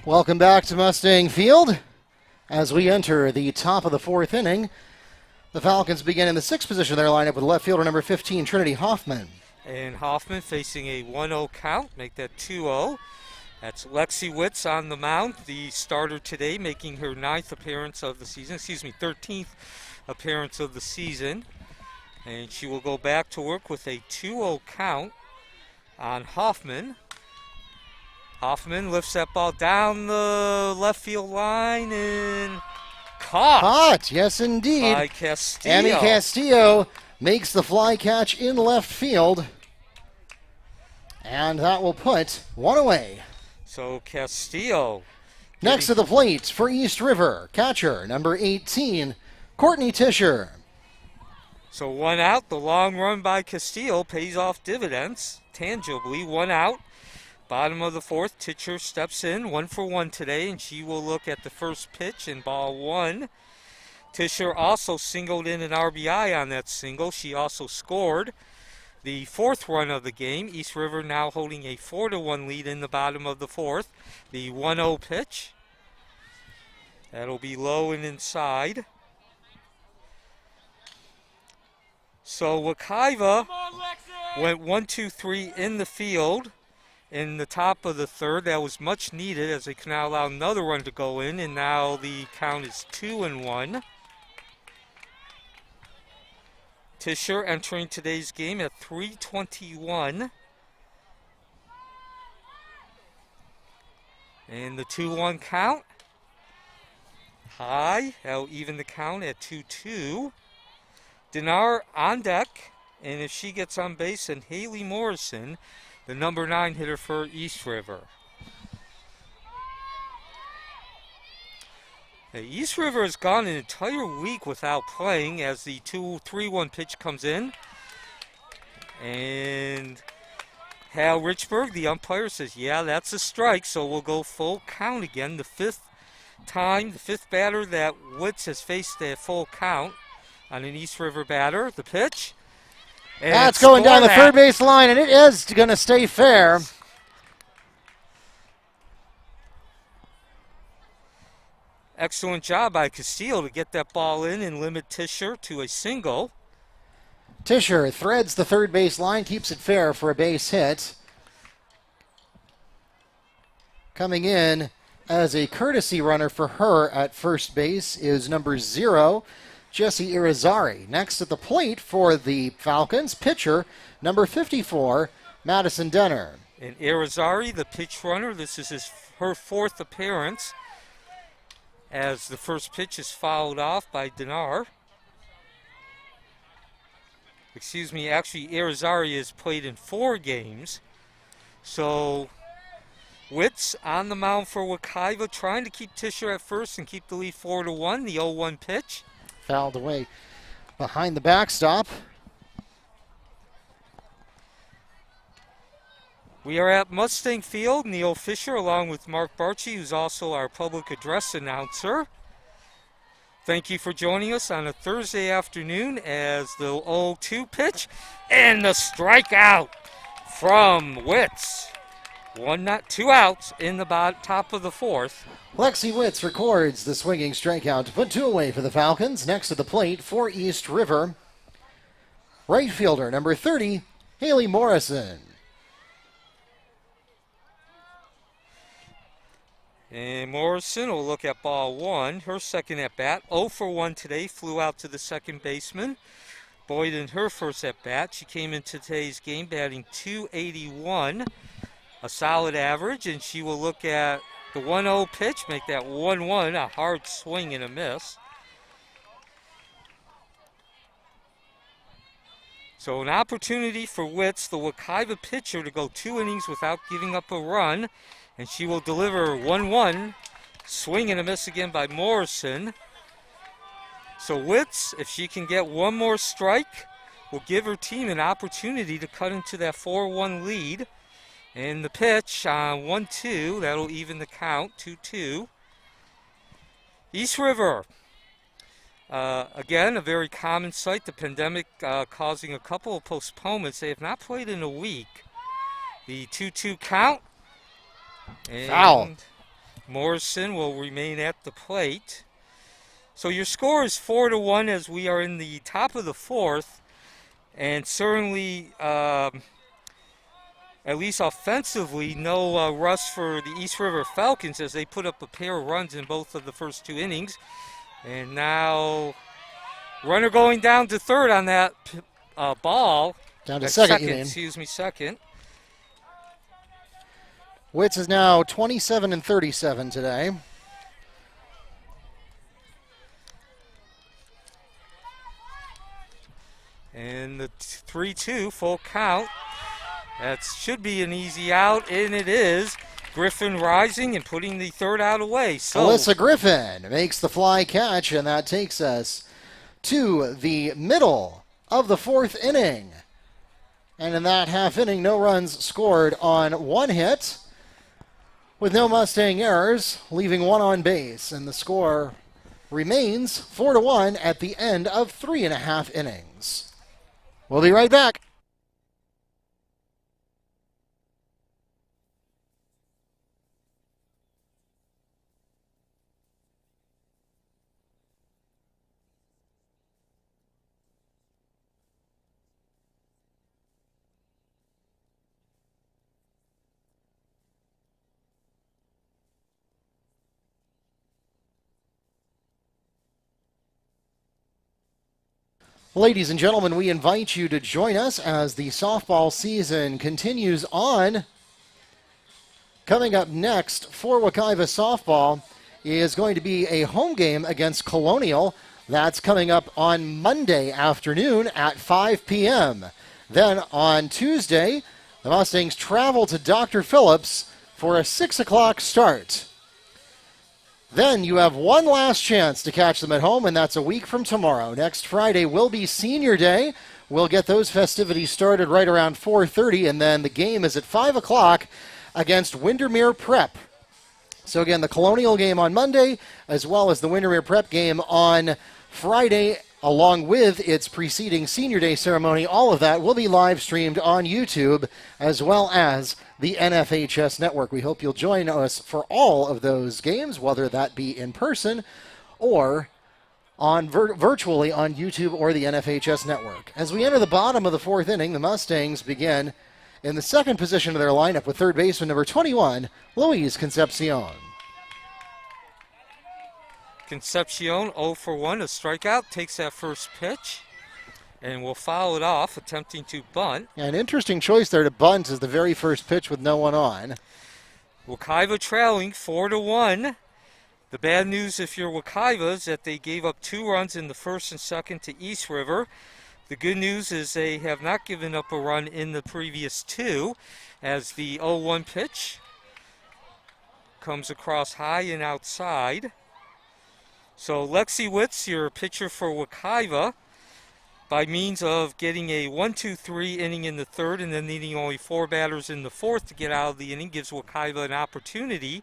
Welcome back to Mustang Field. As we enter the top of the 4th inning, the Falcons begin in the 6th position of their lineup with left fielder number 15, Trinity Hoffman. And Hoffman facing a 1-0 count, make that 2-0. That's Lexi Witz on the mound, the starter today, making her 9th appearance of the season, 13th appearance of the season. And she will go back to work with a 2-0 count on Hoffman. Hoffman lifts that ball down the left field line and caught. Yes, indeed. By Castillo. Amy Castillo makes the fly catch in left field. And that will put 1 away. So Castillo. Next to the plate for East River, catcher number 18, Courtney Tischer. So 1 out. The long run by Castillo pays off dividends tangibly. 1 out. Bottom of the 4th, Tischer steps in, 1 for 1 today, and she will look at the first pitch in ball 1. Tischer also singled in an RBI on that single. She also scored the 4th run of the game. East River now holding a 4-1 lead in the bottom of the 4th. The 1-0 pitch. That'll be low and inside. So Wekiva went 1-2-3 in the field. In the top of the 3rd, that was much needed as they can now allow another run to go in, and now the count is 2-1. Tischer entering today's game at .321. And the 2-1 count. High, that'll even the count at 2-2. Dinar on deck, and if she gets on base, and Haley Morrison, the number 9 hitter for East River. Now, East River has gone an entire week without playing as the 2-3-1 pitch comes in. And Hal Richburg, the umpire, says, yeah, that's a strike, so we'll go full count again. The 5th time, the 5th batter that Woods has faced a full count on an East River batter. The pitch. And that's going down the third base line, and it is going to stay fair. Excellent job by Castillo to get that ball in and limit Tischer to a single. Tischer threads the third base line, keeps it fair for a base hit. Coming in as a courtesy runner for her at first base is number 0, Jesse Irizarry. Next at the plate for the Falcons, pitcher number 54, Madison Denner. And Irizarry, the pitch runner, this is her 4th appearance. as the first pitch is fouled off by Dinar. Excuse me, actually Irizarry has played in 4 games. So Witz on the mound for Wekiva, trying to keep Tischer at first and keep the lead 4-1. The 0-1 pitch. Fouled away behind the backstop. We are at Mustang Field. Neil Fisher along with Mark Barchi, who's also our public address announcer. Thank you for joining us on a Thursday afternoon as the 0-2 pitch and the strikeout from Witz. 2 outs in the top of the 4th. Lexi Witz records the swinging strikeout to put 2 away for the Falcons. Next to the plate for East River, right fielder number 30, Haley Morrison. And Morrison will look at ball 1, her second at bat. 0 for 1 today, flew out to the second baseman. Boyd in her first at bat. She came into today's game batting .281, a solid average, and she will look at the 1-0 pitch, make that 1-1, a hard swing and a miss. So an opportunity for Witz, the Wekiva pitcher, to go 2 innings without giving up a run. And she will deliver 1-1, swing and a miss again by Morrison. So Witz, if she can get one more strike, will give her team an opportunity to cut into that 4-1 lead. And the pitch on 1-2, that'll even the count, 2-2. East River, again, a very common sight, the pandemic causing a couple of postponements. They have not played in a week. The 2-2 count. And Foul. Morrison will remain at the plate. So your score is 4-1 as we are in the top of the 4th. And certainly, at least offensively, no rust for the East River Falcons as they put up a pair of runs in both of the first 2 innings. And now, runner going down to third on that ball. Down to second, you mean. Excuse me, second. Witz is now 27 and 37 today. And the 3-2 full count. That should be an easy out, and it is. Griffin rising and putting the 3rd out away. So Alyssa Griffin makes the fly catch, and that takes us to the middle of the 4th inning. And in that half inning, no runs scored on 1 hit, with no Mustang errors, leaving 1 on base. And the score remains 4-1 at the end of 3.5 innings. We'll be right back. Ladies and gentlemen, we invite you to join us as the softball season continues on. Coming up next for Wekiva softball is going to be a home game against Colonial. That's coming up on Monday afternoon at 5 p.m. Then on Tuesday, the Mustangs travel to Dr. Phillips for a 6 o'clock start. Then you have one last chance to catch them at home, and that's a week from tomorrow. Next Friday will be Senior Day. We'll get those festivities started right around 4:30, and then the game is at 5 o'clock against Windermere Prep. So again, the Colonial game on Monday, as well as the Windermere Prep game on Friday, along with its preceding Senior Day ceremony. All of that will be live streamed on YouTube, as well as the NFHS Network. We hope you'll join us for all of those games, whether that be in person or on virtually on YouTube or the NFHS Network. As we enter the bottom of the 4th inning, the Mustangs begin in the second position of their lineup with third baseman number 21, Louise Concepcion. Concepcion 0 for 1, a strikeout, takes that first pitch and will foul it off, attempting to bunt. Yeah, an interesting choice there to bunt as the very first pitch with no one on. Wekiva trailing 4-1. The bad news if you're Wekiva is that they gave up 2 runs in the first and second to East River. The good news is they have not given up a run in the previous 2, as the 0-1 pitch comes across high and outside. So Lexi Witz, your pitcher for Wekiva, by means of getting a 1-2-3 inning in the third and then needing only 4 batters in the fourth to get out of the inning, gives Wekiva an opportunity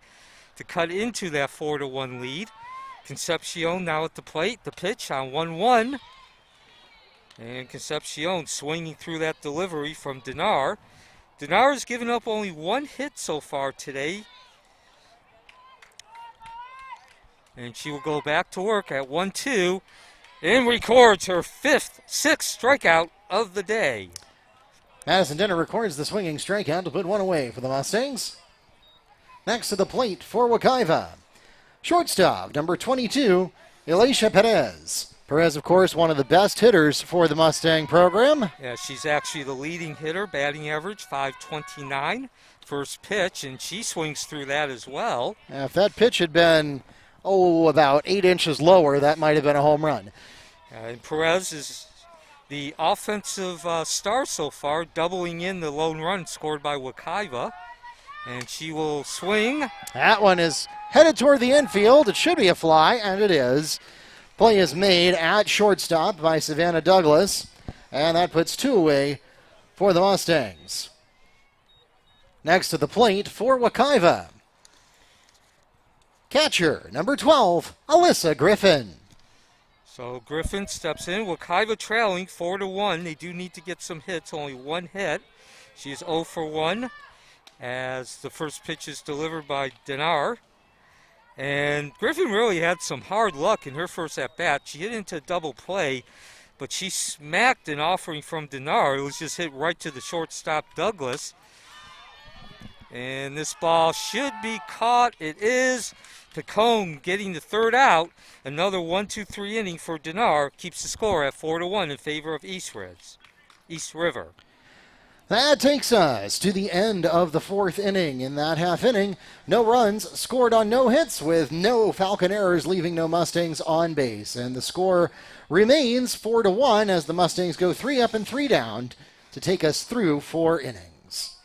to cut into that 4-1 lead. Concepcion now at the plate, the pitch on 1-1. And Concepcion swinging through that delivery from Dinar. Dinar has given up only 1 hit so far today. And she will go back to work at 1-2 and records her 6th strikeout of the day. Madison Denner records the swinging strikeout to put 1 away for the Mustangs. Next to the plate for Wekiva, shortstop, number 22, Elisha Perez. Perez, of course, one of the best hitters for the Mustang program. Yeah, she's actually the leading hitter, batting average .529, first pitch, and she swings through that as well. If that pitch had been, about 8 inches lower, that might have been a home run. And Perez is the offensive star so far, doubling in the lone run scored by Wekiva. And she will swing. That one is headed toward the infield. It should be a fly, and it is. Play is made at shortstop by Savannah Douglas, and that puts 2 away for the Mustangs. Next to the plate for Wekiva, catcher, number 12, Alyssa Griffin. So Griffin steps in. Wekiva trailing 4-1. They do need to get some hits, only 1 hit. She is 0 for 1. As the first pitch is delivered by Dinar. And Griffin really had some hard luck in her first at-bat. She hit into double play, but she smacked an offering from Dinar. It was just hit right to the shortstop, Douglas. And this ball should be caught. It is. Picone getting the 3rd out. Another 1-2-3 inning for Dinar. Keeps the score at 4-1 in favor of East River. That takes us to the end of the 4th inning. In that half inning, no runs scored on no hits, with no Falcon errors, leaving no Mustangs on base. And the score remains 4-1 as the Mustangs go 3 up and 3 down to take us through 4 innings.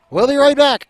We'll be right back.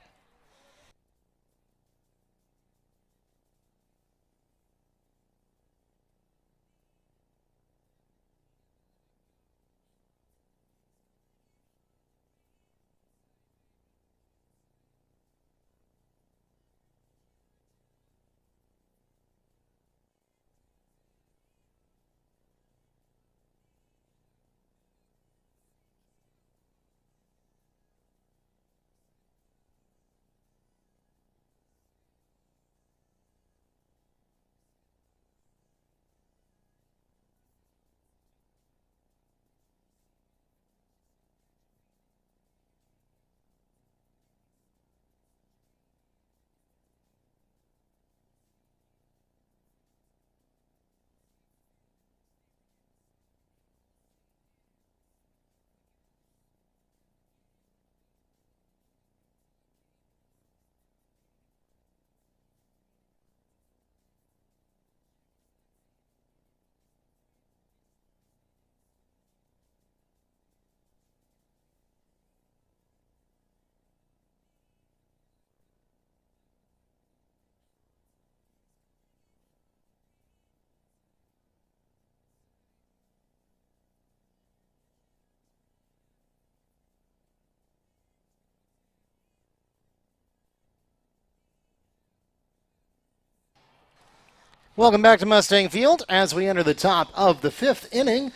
Welcome back to Mustang Field. As we enter the top of the 5th inning,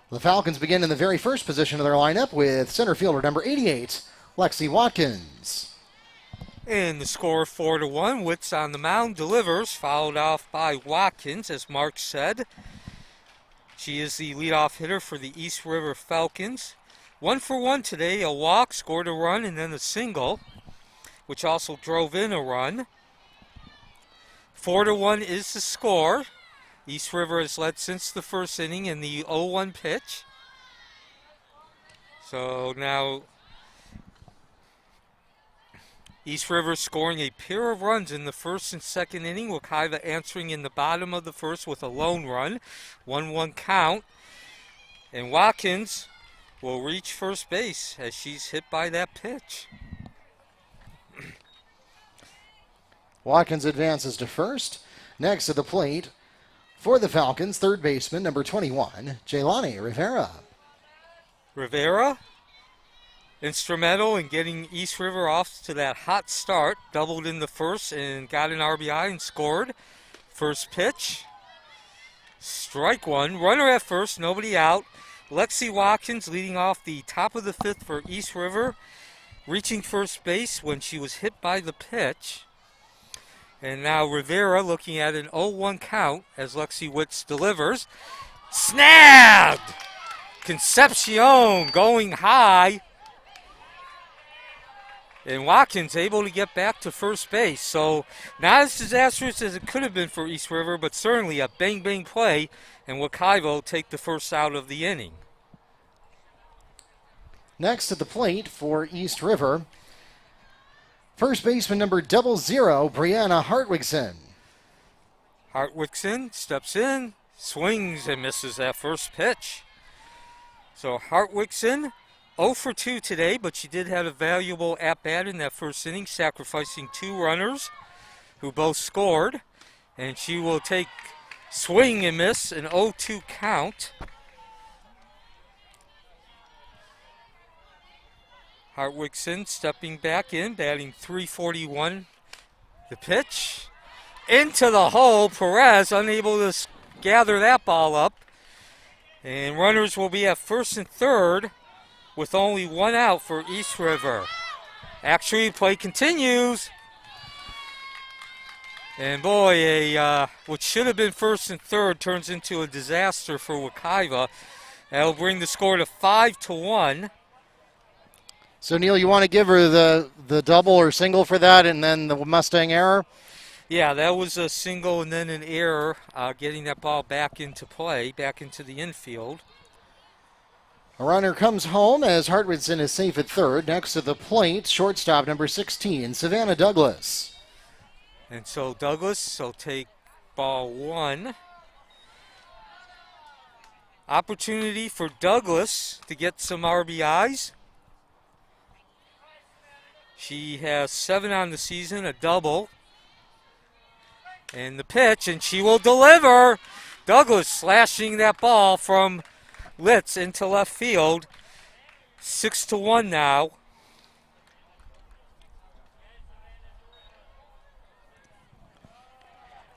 the Falcons begin in the very first position of their lineup with center fielder number 88, Lexi Watkins. And the score 4-1. Witz on the mound delivers, fouled off by Watkins, as Mark said. She is the leadoff hitter for the East River Falcons. 1 for 1 today, a walk, scored a run, and then a single, which also drove in a run. 4-1 is the score. East River has led since the first inning in the 0-1 pitch. So now East River scoring a pair of runs in the first and second inning. Wekiva answering in the bottom of the first with a lone run. 1-1 count. And Watkins will reach first base as she's hit by that pitch. Watkins advances to first. Next at the plate for the Falcons, third baseman, number 21, Jaylani Rivera. Rivera, instrumental in getting East River off to that hot start. Doubled in the first and got an RBI and scored. First pitch. Strike one. Runner at first, nobody out. Lexi Watkins leading off the top of the fifth for East River, reaching first base when she was hit by the pitch. And now Rivera looking at an 0-1 count as Lexi Witz delivers. Snagged! Concepcion going high. And Watkins able to get back to first base. So not as disastrous as it could have been for East River, but certainly a bang-bang play. And Wekiva will take the first out of the inning. Next at the plate for East River, first baseman number 00, Brianna Hartwigson. Hartwigson steps in, swings and misses that first pitch. So Hartwigson 0 for 2 today, but she did have a valuable at-bat in that first inning, sacrificing 2 runners who both scored. And she will take swing and miss, an 0-2 count. Hartwigson stepping back in, batting .341. The pitch into the hole. Perez unable to gather that ball up. And runners will be at first and third with only 1 out for East River. Actually, play continues. And boy, what should have been first and third turns into a disaster for Wekiva. That'll bring the score to 5-1. So, Neil, you want to give her the double or single for that and then the Mustang error? Yeah, that was a single and then an error, getting that ball back into play, back into the infield. A runner comes home as Hartwigson is safe at third. Next to the plate, shortstop number 16, Savannah Douglas. And so Douglas will take ball 1. Opportunity for Douglas to get some RBIs. She has 7 on the season, a double. And the pitch, and she will deliver. Douglas slashing that ball from Litz into left field. 6-1 now.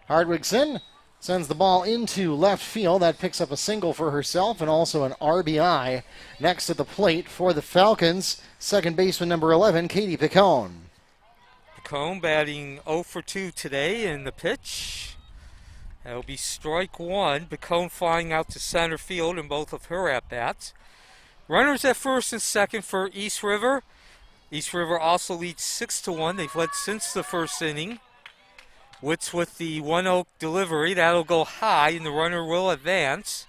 Hartwigson sends the ball into left field. That picks up a single for herself and also an RBI. Next at the plate for the Falcons, second baseman number 11, Katie Picone. Picone batting 0 for 2 today in the pitch. That'll be strike 1. Picone flying out to center field in both of her at-bats. Runners at first and second for East River. East River also leads 6-1. They've led since the first inning. Witz with the 1-0 delivery. That'll go high, and the runner will advance.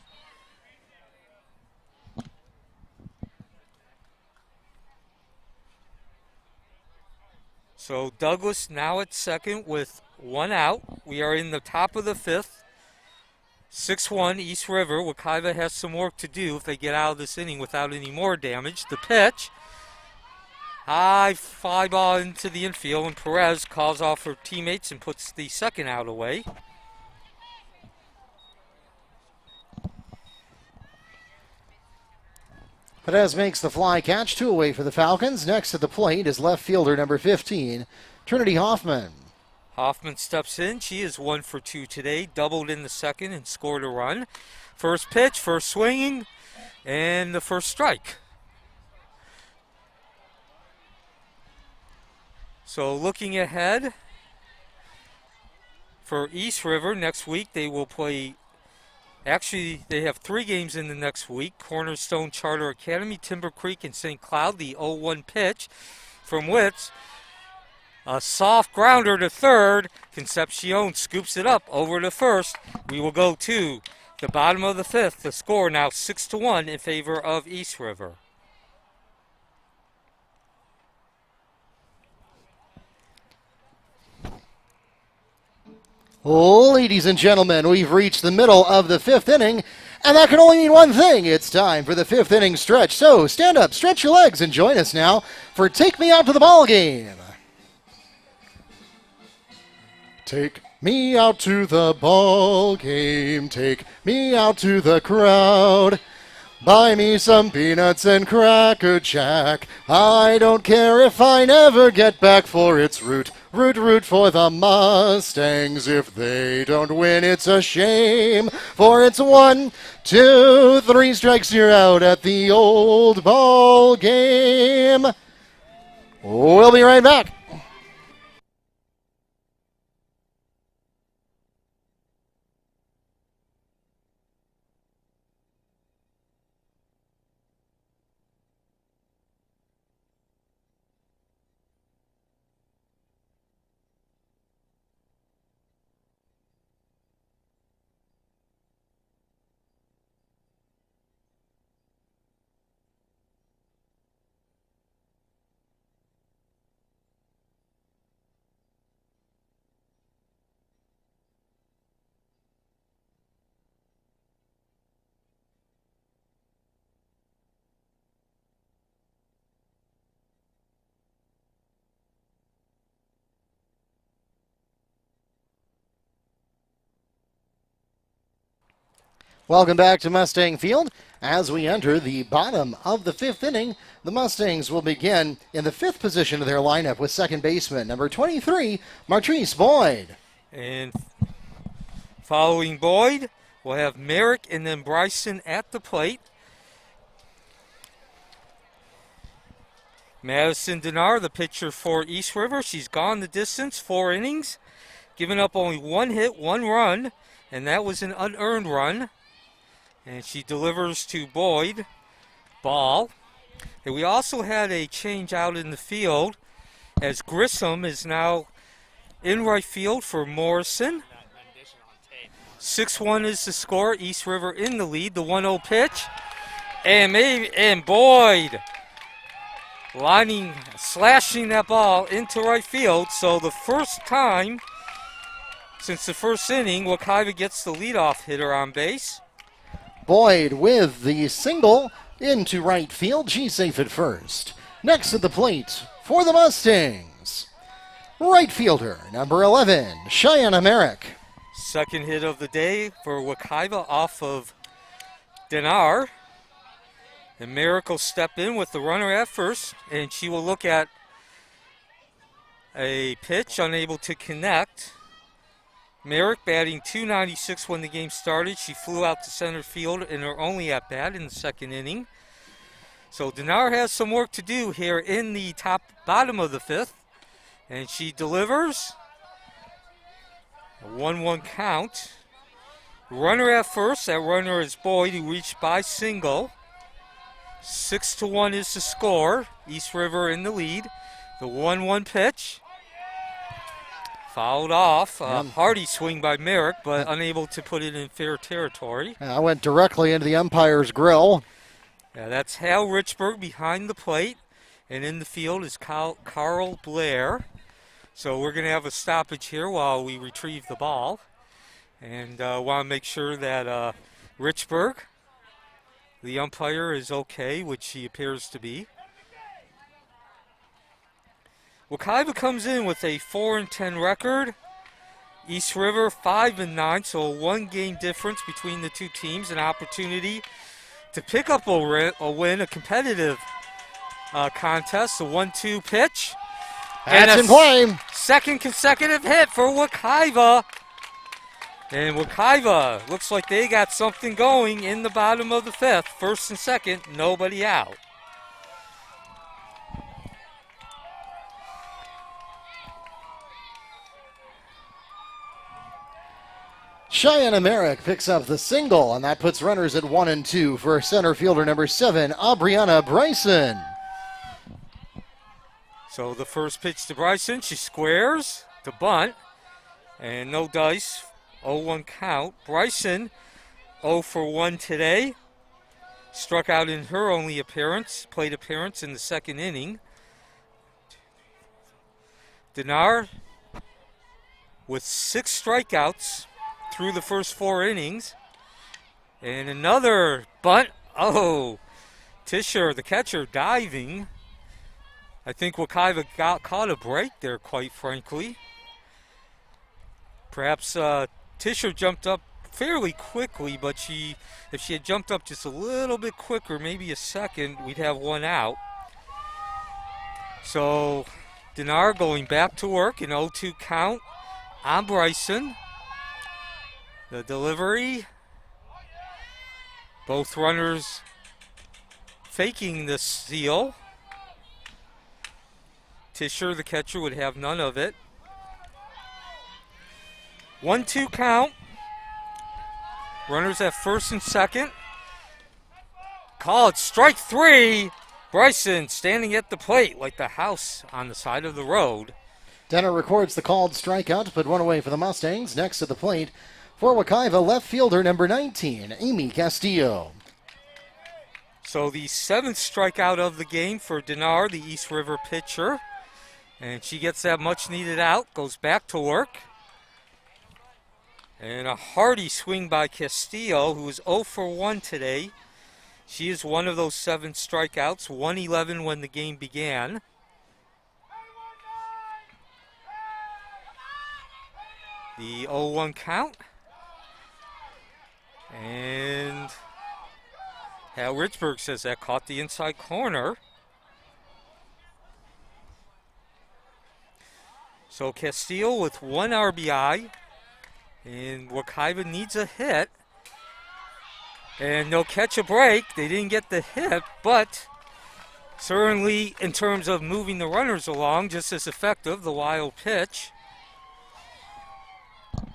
So Douglas now at second with 1 out. We are in the top of the fifth. 6-1 East River. Wekiva has some work to do if they get out of this inning without any more damage. The pitch. High fly ball into the infield, and Perez calls off her teammates and puts the second out away. Perez makes the fly catch, 2 away for the Falcons. Next at the plate is left fielder number 15, Trinity Hoffman. Hoffman steps in. She is 1 for 2 today, doubled in the second and scored a run. First pitch, first swinging, and the first strike. So looking ahead for East River next week, they will play, actually they have 3 games in the next week. Cornerstone Charter Academy, Timber Creek, and St. Cloud. The 0-1 pitch from Witz. A soft grounder to third. Concepcion scoops it up over to first. We will go to the bottom of the fifth. The score now 6-1 in favor of East River. Ladies and gentlemen, we've reached the middle of the 5th inning, and that can only mean one thing. It's time for the 5th inning stretch. So stand up, stretch your legs, and join us now for Take Me Out to the Ball Game. Take me out to the ball game. Take me out to the crowd. Buy me some peanuts and Cracker Jack. I don't care if I never get back, for it's root for the Mustangs. If they don't win, it's a shame, for it's 1, 2, 3 strikes, you're out at the old ball game. We'll be right back. Welcome back to Mustang Field. As we enter the bottom of the 5th inning, the Mustangs will begin in the 5th position of their lineup with second baseman number 23, Martrice Boyd. And following Boyd, we'll have Merrick and then Bryson at the plate. Madison Denard, the pitcher for East River. She's gone the distance, 4 innings, giving up only 1 hit, 1 run, and that was an unearned run. And she delivers to Boyd. Ball. And we also had a change out in the field as Grissom is now in right field for Morrison. 6-1 is the score. East River in the lead. The 1-0 pitch. And Boyd slashing that ball into right field. So the first time since the first inning, Wekiva gets the leadoff hitter on base. Boyd with the single into right field. She's safe at first. Next at the plate for the Mustangs, right fielder number 11, Cheyenne Merrick. Second hit of the day for Wekiva off of Denar. And Merrick will step in with the runner at first, and she will look at a pitch unable to connect. Merrick batting .296 when the game started. She flew out to center field in her only at-bat in the second inning. So Denar has some work to do here in the bottom of the 5th. And she delivers a 1-1 count. Runner at first. That runner is Boyd, who reached by single. 6-1 is the score. East River in the lead. The 1-1 pitch. Fouled off. Hardy swing by Merrick, but unable to put it in fair territory. I went directly into the umpire's grill. Yeah, that's Hal Richburg behind the plate. And in the field is Carl Blair. So we're going to have a stoppage here while we retrieve the ball. And want to make sure that Richburg, the umpire, is okay, which he appears to be. Wekiva comes in with a 4-10 record. East River 5-9, so a 1-game difference between the two teams. An opportunity to pick up a win, a competitive contest. A 1-2 pitch. That's in play. Second consecutive hit for Wekiva. And Wekiva looks like they got something going in the bottom of the 5th. First and second, nobody out. Cheyenne Merrick picks up the single, and that puts runners at 1 and 2 for center fielder number 7, Aubriana Bryson. So the first pitch to Bryson, she squares to bunt, and no dice, 0-1 count. Bryson 0 for 1 today. Struck out in her only plate appearance in the second inning. Denar with 6 strikeouts through the first 4 innings. And another bunt. Oh, Tischer, the catcher, diving. I think Wekiva caught a break there, quite frankly. Perhaps Tischer jumped up fairly quickly, but if she had jumped up just a little bit quicker, maybe a second, we'd have 1 out. So Dinar going back to work, an 0-2 count on Bryson. The delivery. Both runners faking the steal. Tischer, the catcher, would have none of it. 1-2 count. Runners at first and second. Called strike 3. Bryson standing at the plate like the house on the side of the road. Denner records the called strikeout to put 1 away for the Mustangs. Next to the plate for Wekiva, left fielder number 19, Amy Castillo. So the 7th strikeout of the game for Dinar, the East River pitcher. And she gets that much needed out, goes back to work. And a hearty swing by Castillo, who is 0 for 1 today. She is one of those 7 strikeouts, 111 when the game began. The 0-1 count. And Hal Richburg says that caught the inside corner. So Castillo with 1 RBI. And Wekiva needs a hit. And they'll catch a break. They didn't get the hit, but certainly in terms of moving the runners along, just as effective, the wild pitch.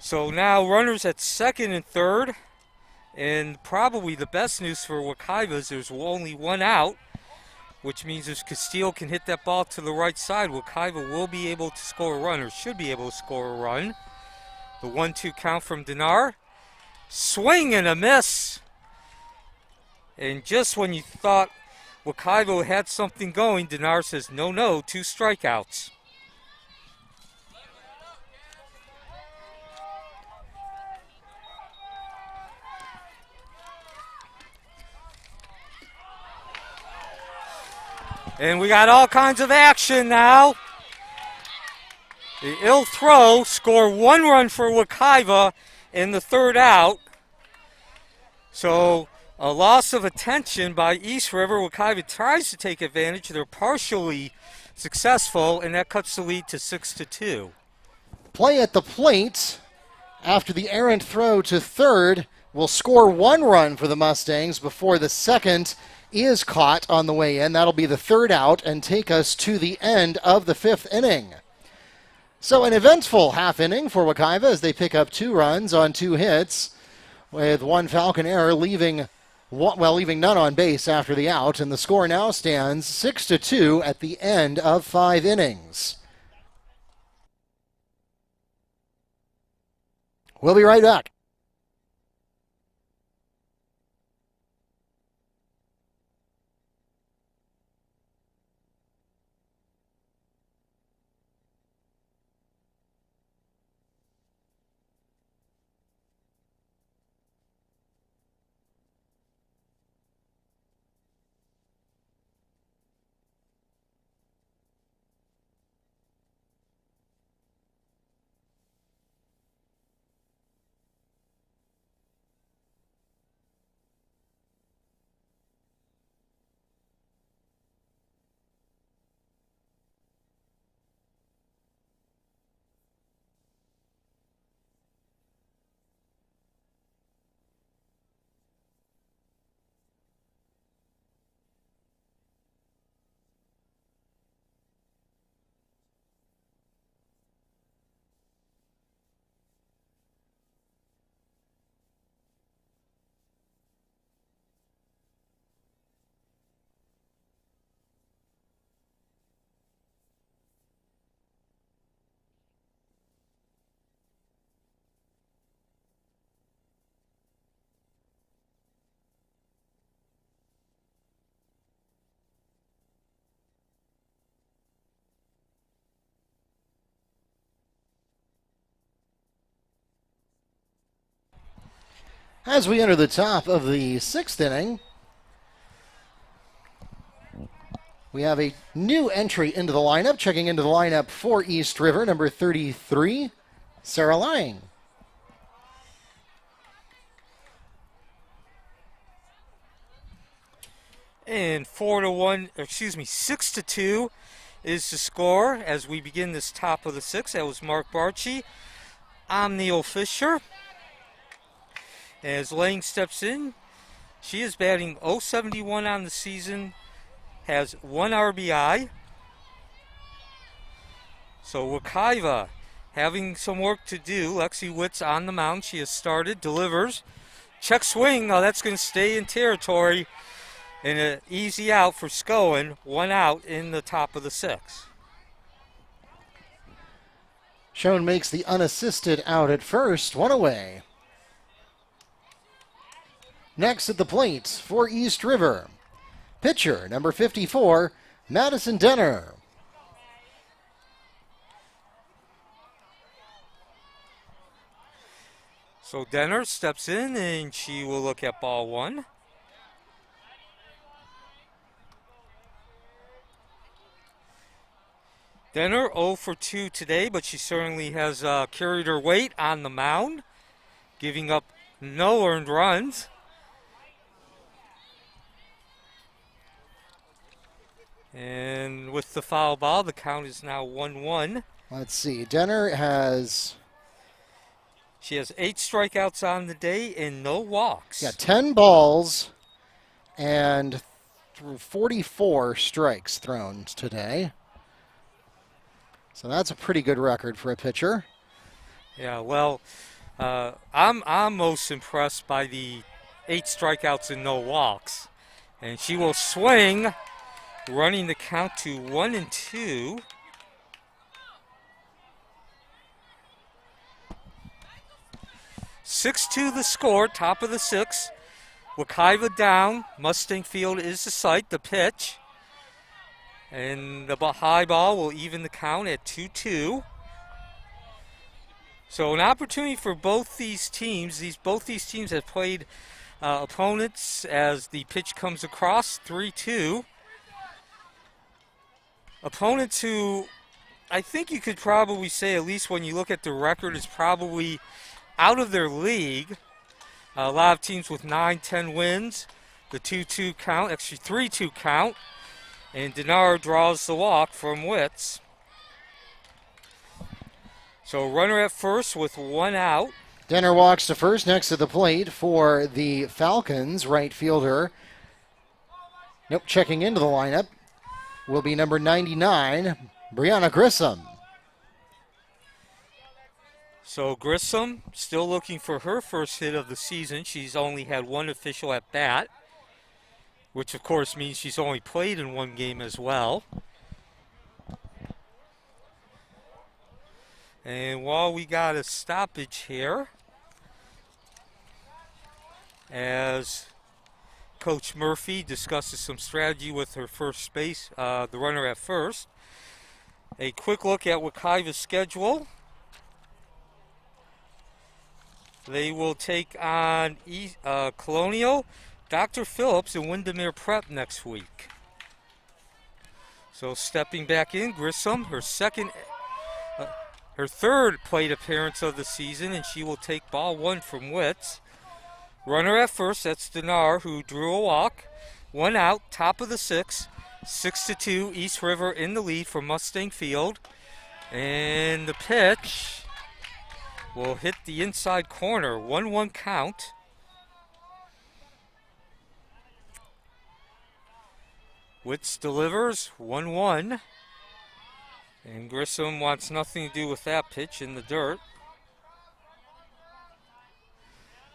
So now runners at second and third. And probably the best news for Wekiva is there's only 1 out, which means if Castillo can hit that ball to the right side, Wekiva will be able to score a run, or should be able to score a run. The 1-2 count from Dinar. Swing and a miss. And just when you thought Wekiva had something going, Dinar says, no, 2 strikeouts. And we got all kinds of action now. The ill throw, score 1 run for Wekiva in the 3rd out. So a loss of attention by East River. Wekiva tries to take advantage. They're partially successful, and that cuts the lead to 6-2. Play at the plate after the errant throw to third will score 1 run for the Mustangs before the second is caught on the way in. That'll be the 3rd out and take us to the end of the 5th inning. So an eventful half inning for Wekiva as they pick up 2 runs on 2 hits with 1 Falcon error, leaving none on base after the out. And the score now stands 6-2 at the end of 5 innings. We'll be right back. As we enter the top of the 6th inning, we have a new entry into the lineup. Checking into the lineup for East River, number 33, Sarah Lang. And 6-2 is the score as we begin this top of the 6th. That was Mark Barchi. I'm Neil Fisher. As Lang steps in, she is batting .071 on the season, has 1 RBI. So Wekiva having some work to do. Lexi Witt's on the mound. She has started, delivers. Check swing. Now that's going to stay in territory. And an easy out for Scowen. 1 out in the top of the 6th. Schoen makes the unassisted out at first, 1 away. Next at the plate for East River, pitcher number 54, Madison Denner. So Denner steps in and she will look at ball 1. Denner 0 for 2 today, but she certainly has carried her weight on the mound, giving up no earned runs. And with the foul ball, the count is now 1-1. Let's see. Denner has... She has 8 strikeouts on the day and no walks. Yeah, 10 balls and 44 strikes thrown today. So that's a pretty good record for a pitcher. Yeah, well, I'm most impressed by the 8 strikeouts and no walks. And she will swing, running the count to 1-2. (6-2) the score, top of the 6th. Wekiva down. Mustang Field is the site, the pitch. And the high ball will even the count at 2-2. So an opportunity for both these teams. Both these teams have played opponents as the pitch comes across, 3-2. Opponents who I think you could probably say, at least when you look at the record, is probably out of their league. A lot of teams with 9-10 wins. The 2-2 count, actually 3-2 count. And Dinar draws the walk from Witz. So runner at first with 1 out. Denner walks to first next to the plate for the Falcons. Right fielder. Nope, checking into the lineup will be number 99, Brianna Grissom. So Grissom still looking for her first hit of the season. She's only had 1 official at bat, which of course means she's only played in 1 game as well. And while we got a stoppage here, as Coach Murphy discusses some strategy with her first base, the runner at first, a quick look at Wekiva's schedule. They will take on Colonial, Dr. Phillips, and Windermere Prep next week. So stepping back in, Grissom, her third plate appearance of the season, and she will take ball 1 from Witz. Runner at first, that's Dinar, who drew a walk. 1 out, top of the 6th. 6-2, East River in the lead for Mustang Field. And the pitch will hit the inside corner, 1-1 count. Witz delivers, 1-1. And Grissom wants nothing to do with that pitch in the dirt.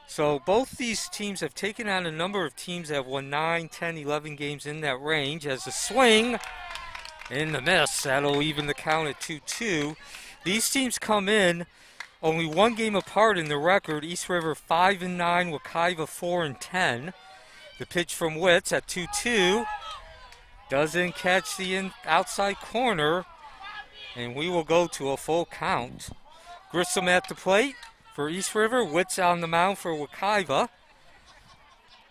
So both these teams have taken on a number of teams that have won 9, 10, 11 games in that range. As a swing in the miss, that'll even the count at 2-2. These teams come in only 1 game apart in the record. East River 5-9, Wekiva 4-10. The pitch from Witz at 2-2 doesn't catch the outside corner, and we will go to a full count. Grissom at the plate for East River. Witz on the mound for Wekiva.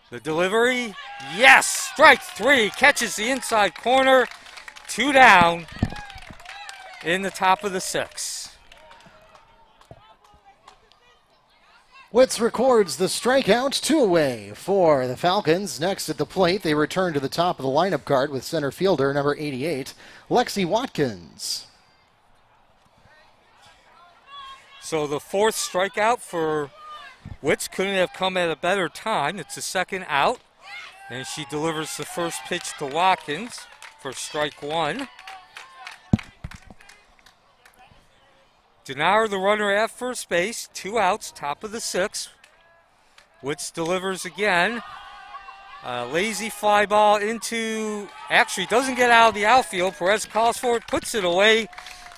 The delivery, yes, strike three, catches the inside corner, 2 down in the top of the 6th. Witz records the strikeout, 2 away for the Falcons. Next at the plate, they return to the top of the lineup card with center fielder number 88, Lexi Watkins. So the 4th strikeout for Witz couldn't have come at a better time. It's the 2nd out, and she delivers the first pitch to Watkins for strike 1. Denar, the runner at first base, 2 outs, top of the 6th. Witz delivers again. Lazy fly ball into, actually doesn't get out of the outfield. Perez calls for it, puts it away.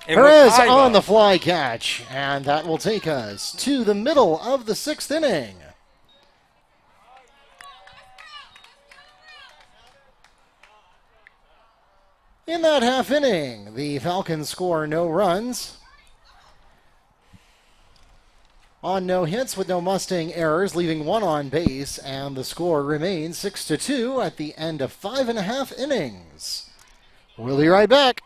Perez on the fly catch, and that will take us to the middle of the 6th inning. In that half inning, the Falcons score no runs on no hits with no Mustang errors, leaving 1 on base, and the score remains 6-2 at the end of 5.5 innings. We'll be right back.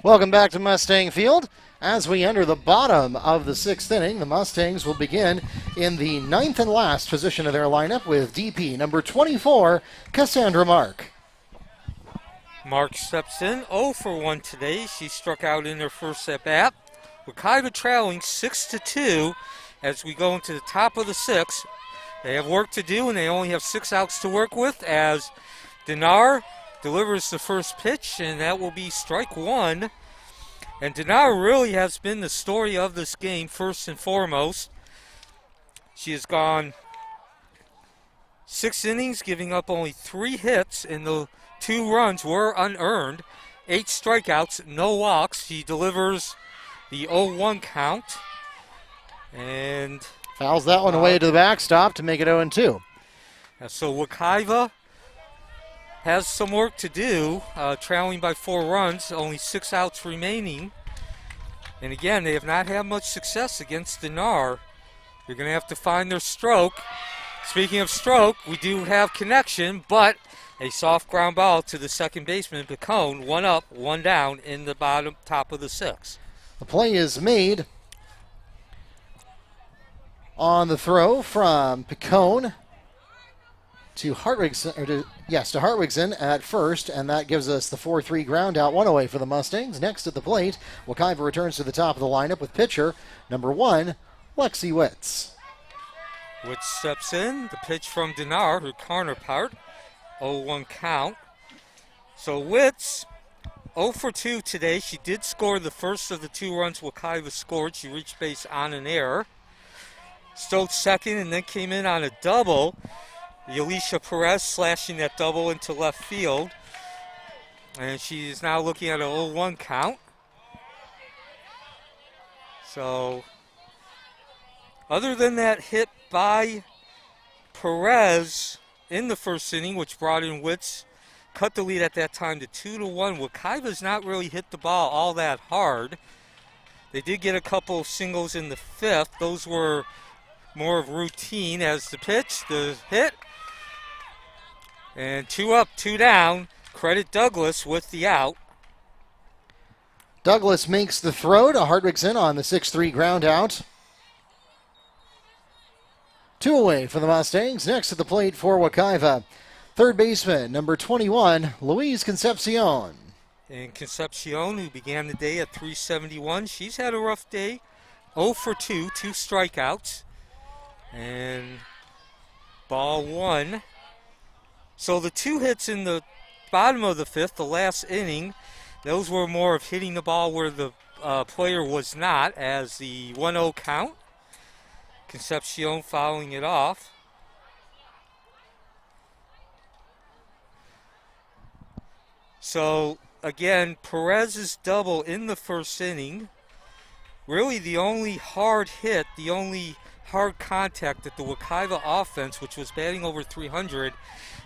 Welcome back to Mustang Field. As we enter the bottom of the 6th inning, the Mustangs will begin in the 9th and last position of their lineup with DP number 24, Cassandra Mark. Mark steps in, 0 for 1 today. She struck out in her first at-bat. Wekiva trailing 6-2 as we go into the top of the 6th. They have work to do, and they only have 6 outs to work with as Denar delivers the first pitch, and that will be strike 1. And Denar really has been the story of this game first and foremost. She has gone 6 innings, giving up only 3 hits, and the 2 runs were unearned. 8 strikeouts, no walks. She delivers the 0-1 count. And fouls that one away to the backstop to make it 0-2. So Wekiva has some work to do, trailing by 4 runs, only 6 outs remaining. And again, they have not had much success against Denar. They're going to have to find their stroke. Speaking of stroke, we do have connection, but a soft ground ball to the second baseman, Picone, 1 up, 1 down in the top of the 6th. The play is made on the throw from Picone to Hartwigson at first, and that gives us the 4-3 ground out, 1 away for the Mustangs. Next at the plate, Wekiva returns to the top of the lineup with pitcher number 1, Lexi Witz. Witz steps in, the pitch from Denar, her counterpart, 0-1 count. So Witz, 0 for 2 today. She did score the first of the 2 runs Wekiva scored. She reached base on an error. Stokes second and then came in on a double. Yalisha Perez slashing that double into left field. And she is now looking at an 0-1 count. So, other than that hit by Perez in the first inning, which brought in Witz, cut the lead at that time to 2-1. Wekiva's not really hit the ball all that hard. They did get a couple of singles in the fifth. Those were more of routine as the pitch, the hit. And 2 up, 2 down. Credit Douglas with the out. Douglas makes the throw to Hardwickson on the 6-3 ground out. 2 away for the Mustangs. Next at the plate for Wekiva, third baseman, number 21, Luis Concepcion. And Concepcion, who began the day at 371, she's had a rough day. 0 for 2, 2 strikeouts. And ball 1. So the 2 hits in the bottom of the fifth, the last inning, those were more of hitting the ball where the player was not, as the 1-0 count. Concepcion fouling it off. So, again, Perez's double in the first inning. Really the only hard hit, the only hard contact that the Wekiva offense, which was batting over 300,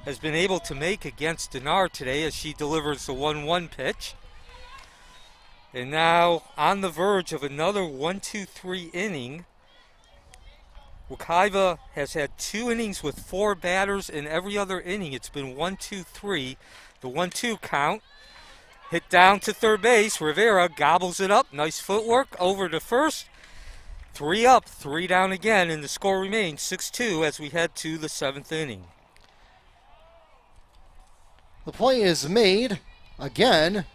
has been able to make against Denard today as she delivers the 1-1 pitch. And now on the verge of another 1-2-3 inning. Wekiva has had 2 innings with 4 batters. In every other inning it's been 1-2-3. The 1-2 count. Hit down to third base. Rivera gobbles it up. Nice footwork over to first. 3 up, 3 down again, and the score remains 6-2 as we head to the 7th inning. The play is made again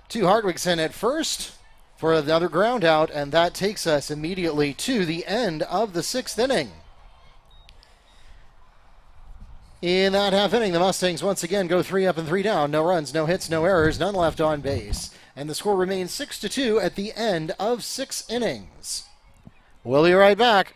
to Hardwickson at first for another ground out, and that takes us immediately to the end of the 6th inning. In that half inning, the Mustangs once again go 3 up and 3 down. No runs, no hits, no errors, none left on base. And the score remains 6-2 at the end of 6 innings. We'll be right back.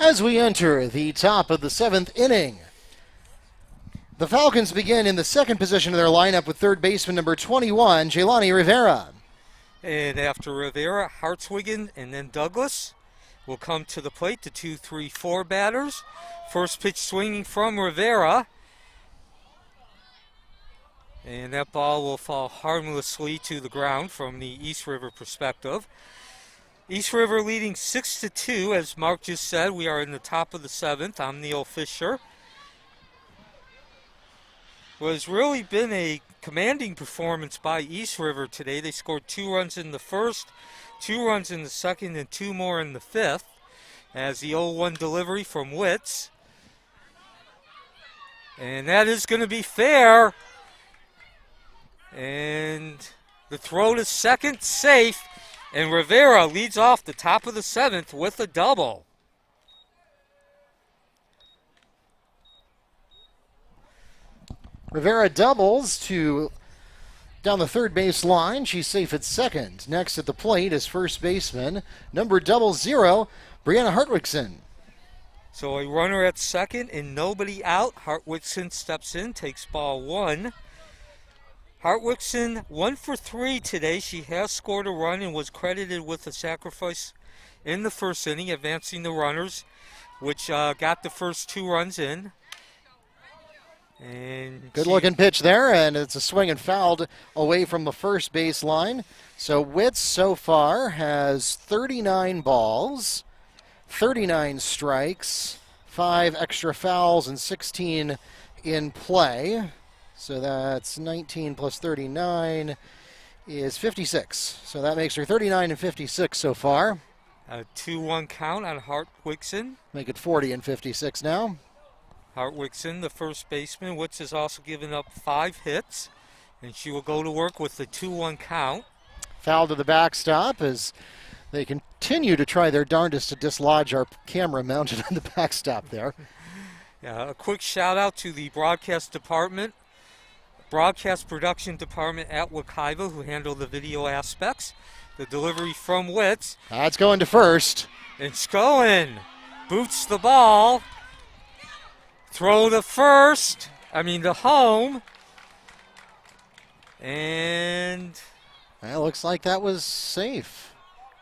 As we enter the top of the 7th inning, the Falcons begin in the second position of their lineup with third baseman number 21, Jelani Rivera. And after Rivera, Hartswigen and then Douglas will come to the plate, the 2-3-4 batters. First pitch swinging from Rivera. And that ball will fall harmlessly to the ground from the East River perspective. East River leading 6-2, as Mark just said. We are in the top of the 7th. I'm Neil Fisher. Well, it's really been a commanding performance by East River today. They scored 2 runs in the first, 2 runs in the second, and 2 more in the fifth, as the 0-1 delivery from Witz. And that is going to be fair. And the throw to second, safe. And Rivera leads off the top of the 7th with a double. Rivera doubles to Down the third base line, she's safe at second. Next at the plate is first baseman, number 00, Brianna Hartwigson. So a runner at second and nobody out. Hartwigson steps in, takes ball one. Hartwigson 1 for 3 today. She has scored a run and was credited with a sacrifice in the first inning, advancing the runners, which got the first 2 runs in. And good looking pitch there, and it's a swing and fouled away from the first base line. So Witz so far has 39 balls, 39 strikes, 5 extra fouls, and 16 in play. So that's 19 plus 39 is 56. So that makes her 39 and 56 so far. A 2-1 count on Hartwigson. Make it 40 and 56 now. Hartwigson, the first baseman. Witz has also given up 5 hits, and she will go to work with the 2-1 count. Foul to the backstop as they continue to try their darndest to dislodge our camera mounted on the backstop there. A quick shout out to the broadcast production department at Wekiva, who handle the video aspects. The delivery from Witz. That's going to first. It's going. Boots the ball. Throw to first. To home. And it looks like that was safe.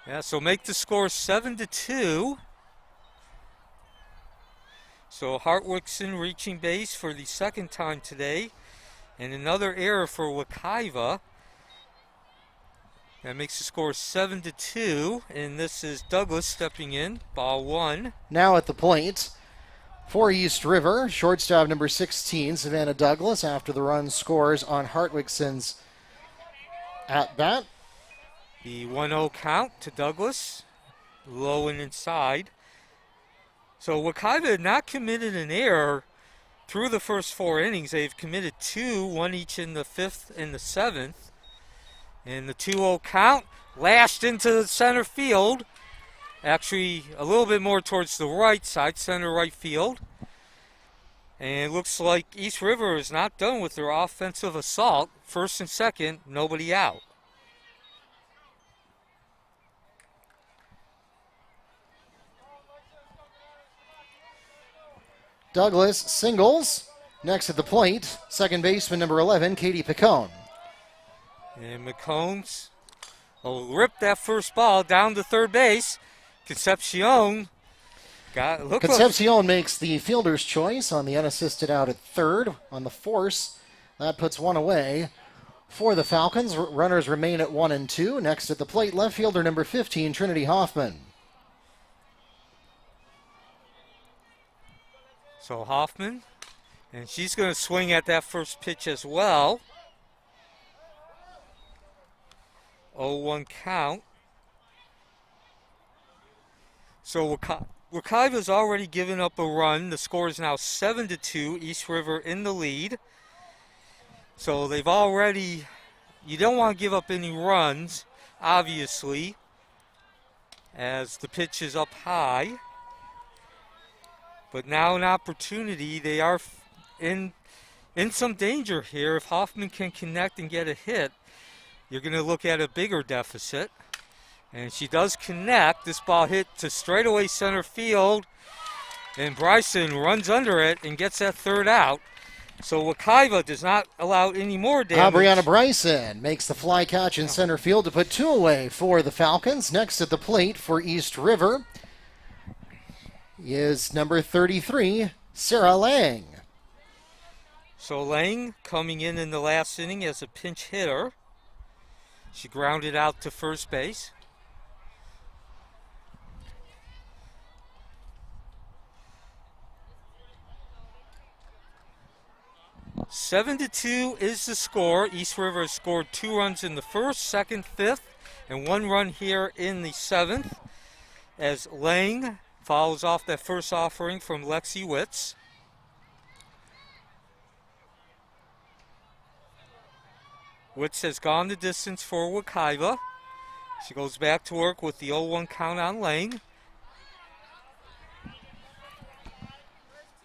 Yeah, so make the score 7-2. So Hartwigson reaching base for the second time today. And another error for Wekiva. That makes the score 7-2. And this is Douglas stepping in. Ball 1. Now at the plate for East River, shortstop number 16, Savannah Douglas, after the run scores on Hartwigson's at-bat. The 1-0 count to Douglas. Low and inside. So Wekiva had not committed an error through the first 4 innings. They've committed 2, 1 each in the 5th and the 7th. And the 2-0 count lashed into the center field. Actually, a little bit more towards the right side, center right field. And it looks like East River is not done with their offensive assault. First and second, nobody out. Douglas singles. Next at the plate, second baseman number 11, Katie Picone. And McCombs ripped that first ball down to third base. Concepcion makes the fielder's choice on the unassisted out at third on the force. That puts one away for the Falcons. Runners remain at 1 and 2. Next at the plate, left fielder number 15, Trinity Hoffman. So Hoffman, and she's going to swing at that first pitch as well. 0-1 count. So Wekiva's already given up a run. The score is now 7-2. East River in the lead. So they've already, you don't want to give up any runs, obviously, as the pitch is up high. But now an opportunity. They are in some danger here. If Hoffman can connect and get a hit, you're going to look at a bigger deficit. And she does connect. This ball hit to straightaway center field. And Bryson runs under it and gets that third out. So Wekiva does not allow any more damage. Brianna Bryson makes the fly catch in center field to put 2 away for the Falcons. Next at the plate for East River is number 33, Sarah Lang. So Lang coming in the last inning as a pinch hitter. She grounded out to first base. Seven to 2 is the score. East River has scored 2 runs in the first, second, 5th, and 1 run here in the 7th. As Lang follows off that first offering from Lexi Witz. Witz has gone the distance for Wekiva. She goes back to work with the 0-1 count on Lang.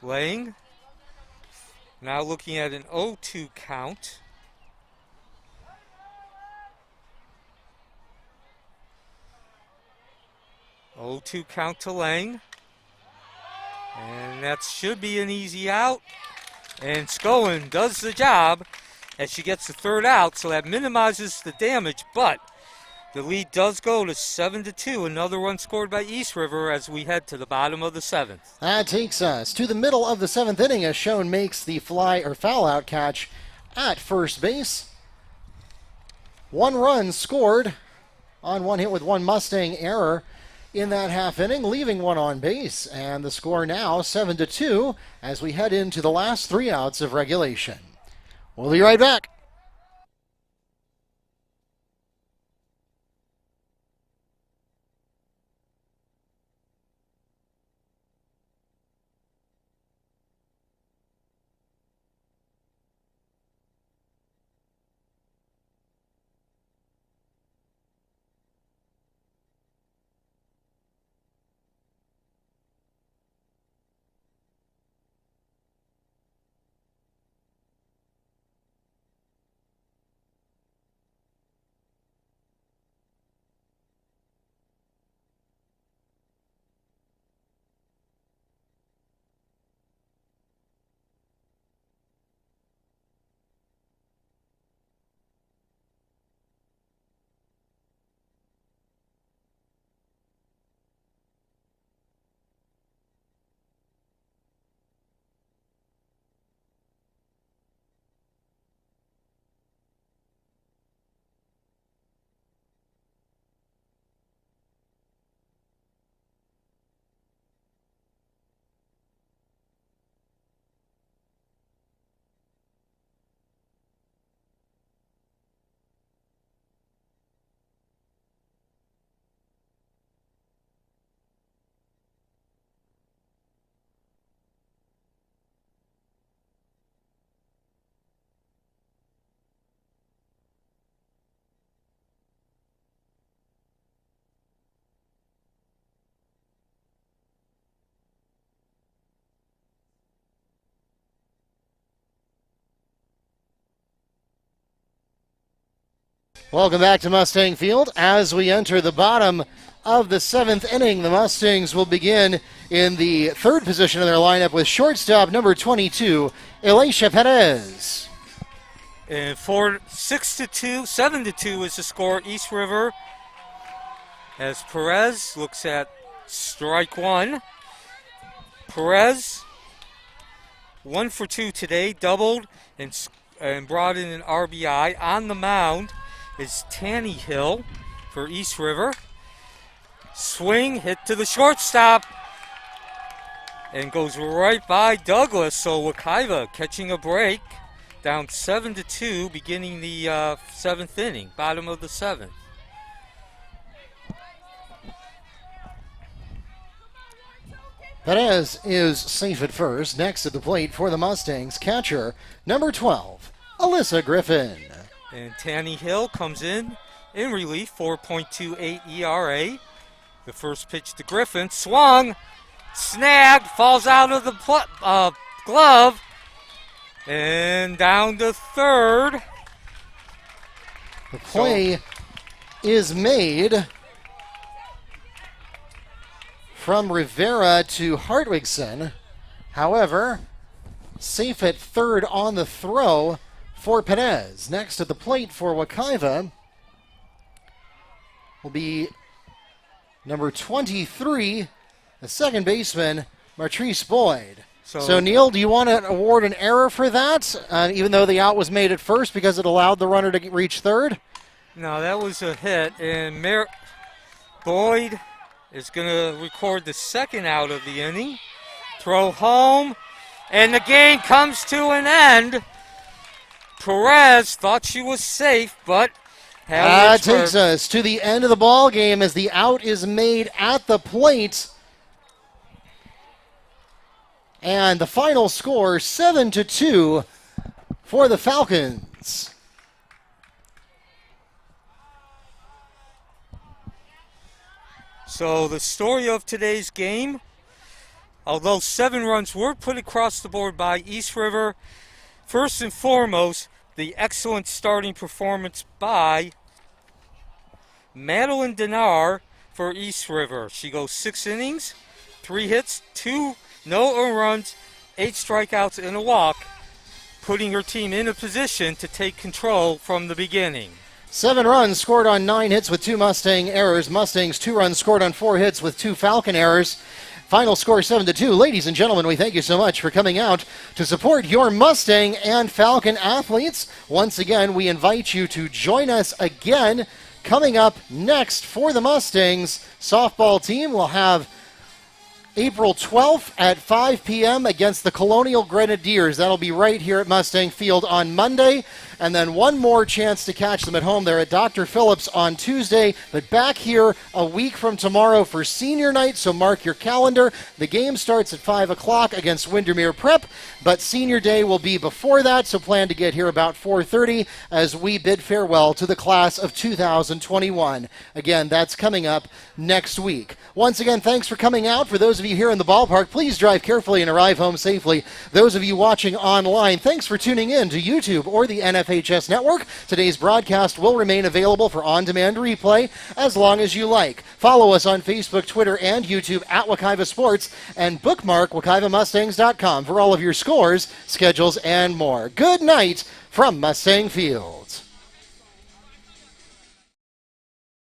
Lang now looking at an 0-2 count. 0-2 count to Lang. And that should be an easy out. And Scowen does the job as she gets the third out, so that minimizes the damage, but the lead does go to 7-2. Another run scored by East River as we head to the bottom of the seventh. That takes us to the middle of the seventh inning as Schoen makes the fly or foul out catch at first base. 1 run scored on 1 hit with 1 Mustang error in that half inning, leaving 1 on base, and the score now 7-2 as we head into the last 3 outs of regulation. We'll be right back. Welcome back to Mustang Field. As we enter the bottom of the 7th inning, the Mustangs will begin in the 3rd position of their lineup with shortstop number 22, Elisha Perez. And for 6-2, 7-2 is the score. East River as Perez looks at strike 1. Perez 1 for 2 today, doubled and brought in an RBI. On the mound is Tanny Hill for East River. Swing, hit to the shortstop, and goes right by Douglas. So Wekiva catching a break, down 7-2, beginning the 7th inning, bottom of the 7th. Perez is safe at first. Next at the plate for the Mustangs, catcher number 12, Alyssa Griffin. And Tanny Hill comes in relief, 4.28 ERA. The first pitch to Griffin, swung, snagged, falls out of the glove, and down to third. The play is made from Rivera to Hartwigson. However, safe at third on the throw for Perez. Next at the plate for Wekiva will be number 23, the second baseman, Martrice Boyd. So Neil, do you want to award an error for that, even though the out was made at first because it allowed the runner to reach third? No, that was a hit, and Boyd is going to record the second out of the inning. Throw home, and the game comes to an end. Perez thought she was safe, but that takes us to the end of the ball game as the out is made at the plate. And the final score, 7-2 for the Falcons. So the story of today's game, although 7 runs were put across the board by East River, first and foremost, the excellent starting performance by Madeline Dinar, for East River. She goes 6 innings, 3 hits, 2 no earned runs, 8 strikeouts, and a walk, putting her team in a position to take control from the beginning. 7 runs scored on 9 hits with 2 Mustang errors. Mustangs 2 runs scored on 4 hits with 2 Falcon errors. Final score 7-2. Ladies and gentlemen, we thank you so much for coming out to support your Mustang and Falcon athletes. Once again, we invite you to join us again. Coming up next for the Mustangs softball team, we'll have April 12th at 5 p.m. against the Colonial Grenadiers. That'll be right here at Mustang Field on Monday. And then one more chance to catch them at home there at Dr. Phillips on Tuesday. But back here a week from tomorrow for senior night, so mark your calendar. The game starts at 5 o'clock against Windermere Prep, but senior day will be before that, so plan to get here about 4:30 as we bid farewell to the class of 2021. Again, that's coming up next week. Once again, thanks for coming out. For those of you here in the ballpark, please drive carefully and arrive home safely. Those of you watching online, thanks for tuning in to YouTube or the NFHS Network. Today's broadcast will remain available for on-demand replay as long as you like. Follow us on Facebook, Twitter, and YouTube at Wekiva Sports, and bookmark WekivaMustangs.com for all of your scores, schedules, and more. Good night from Mustang Field.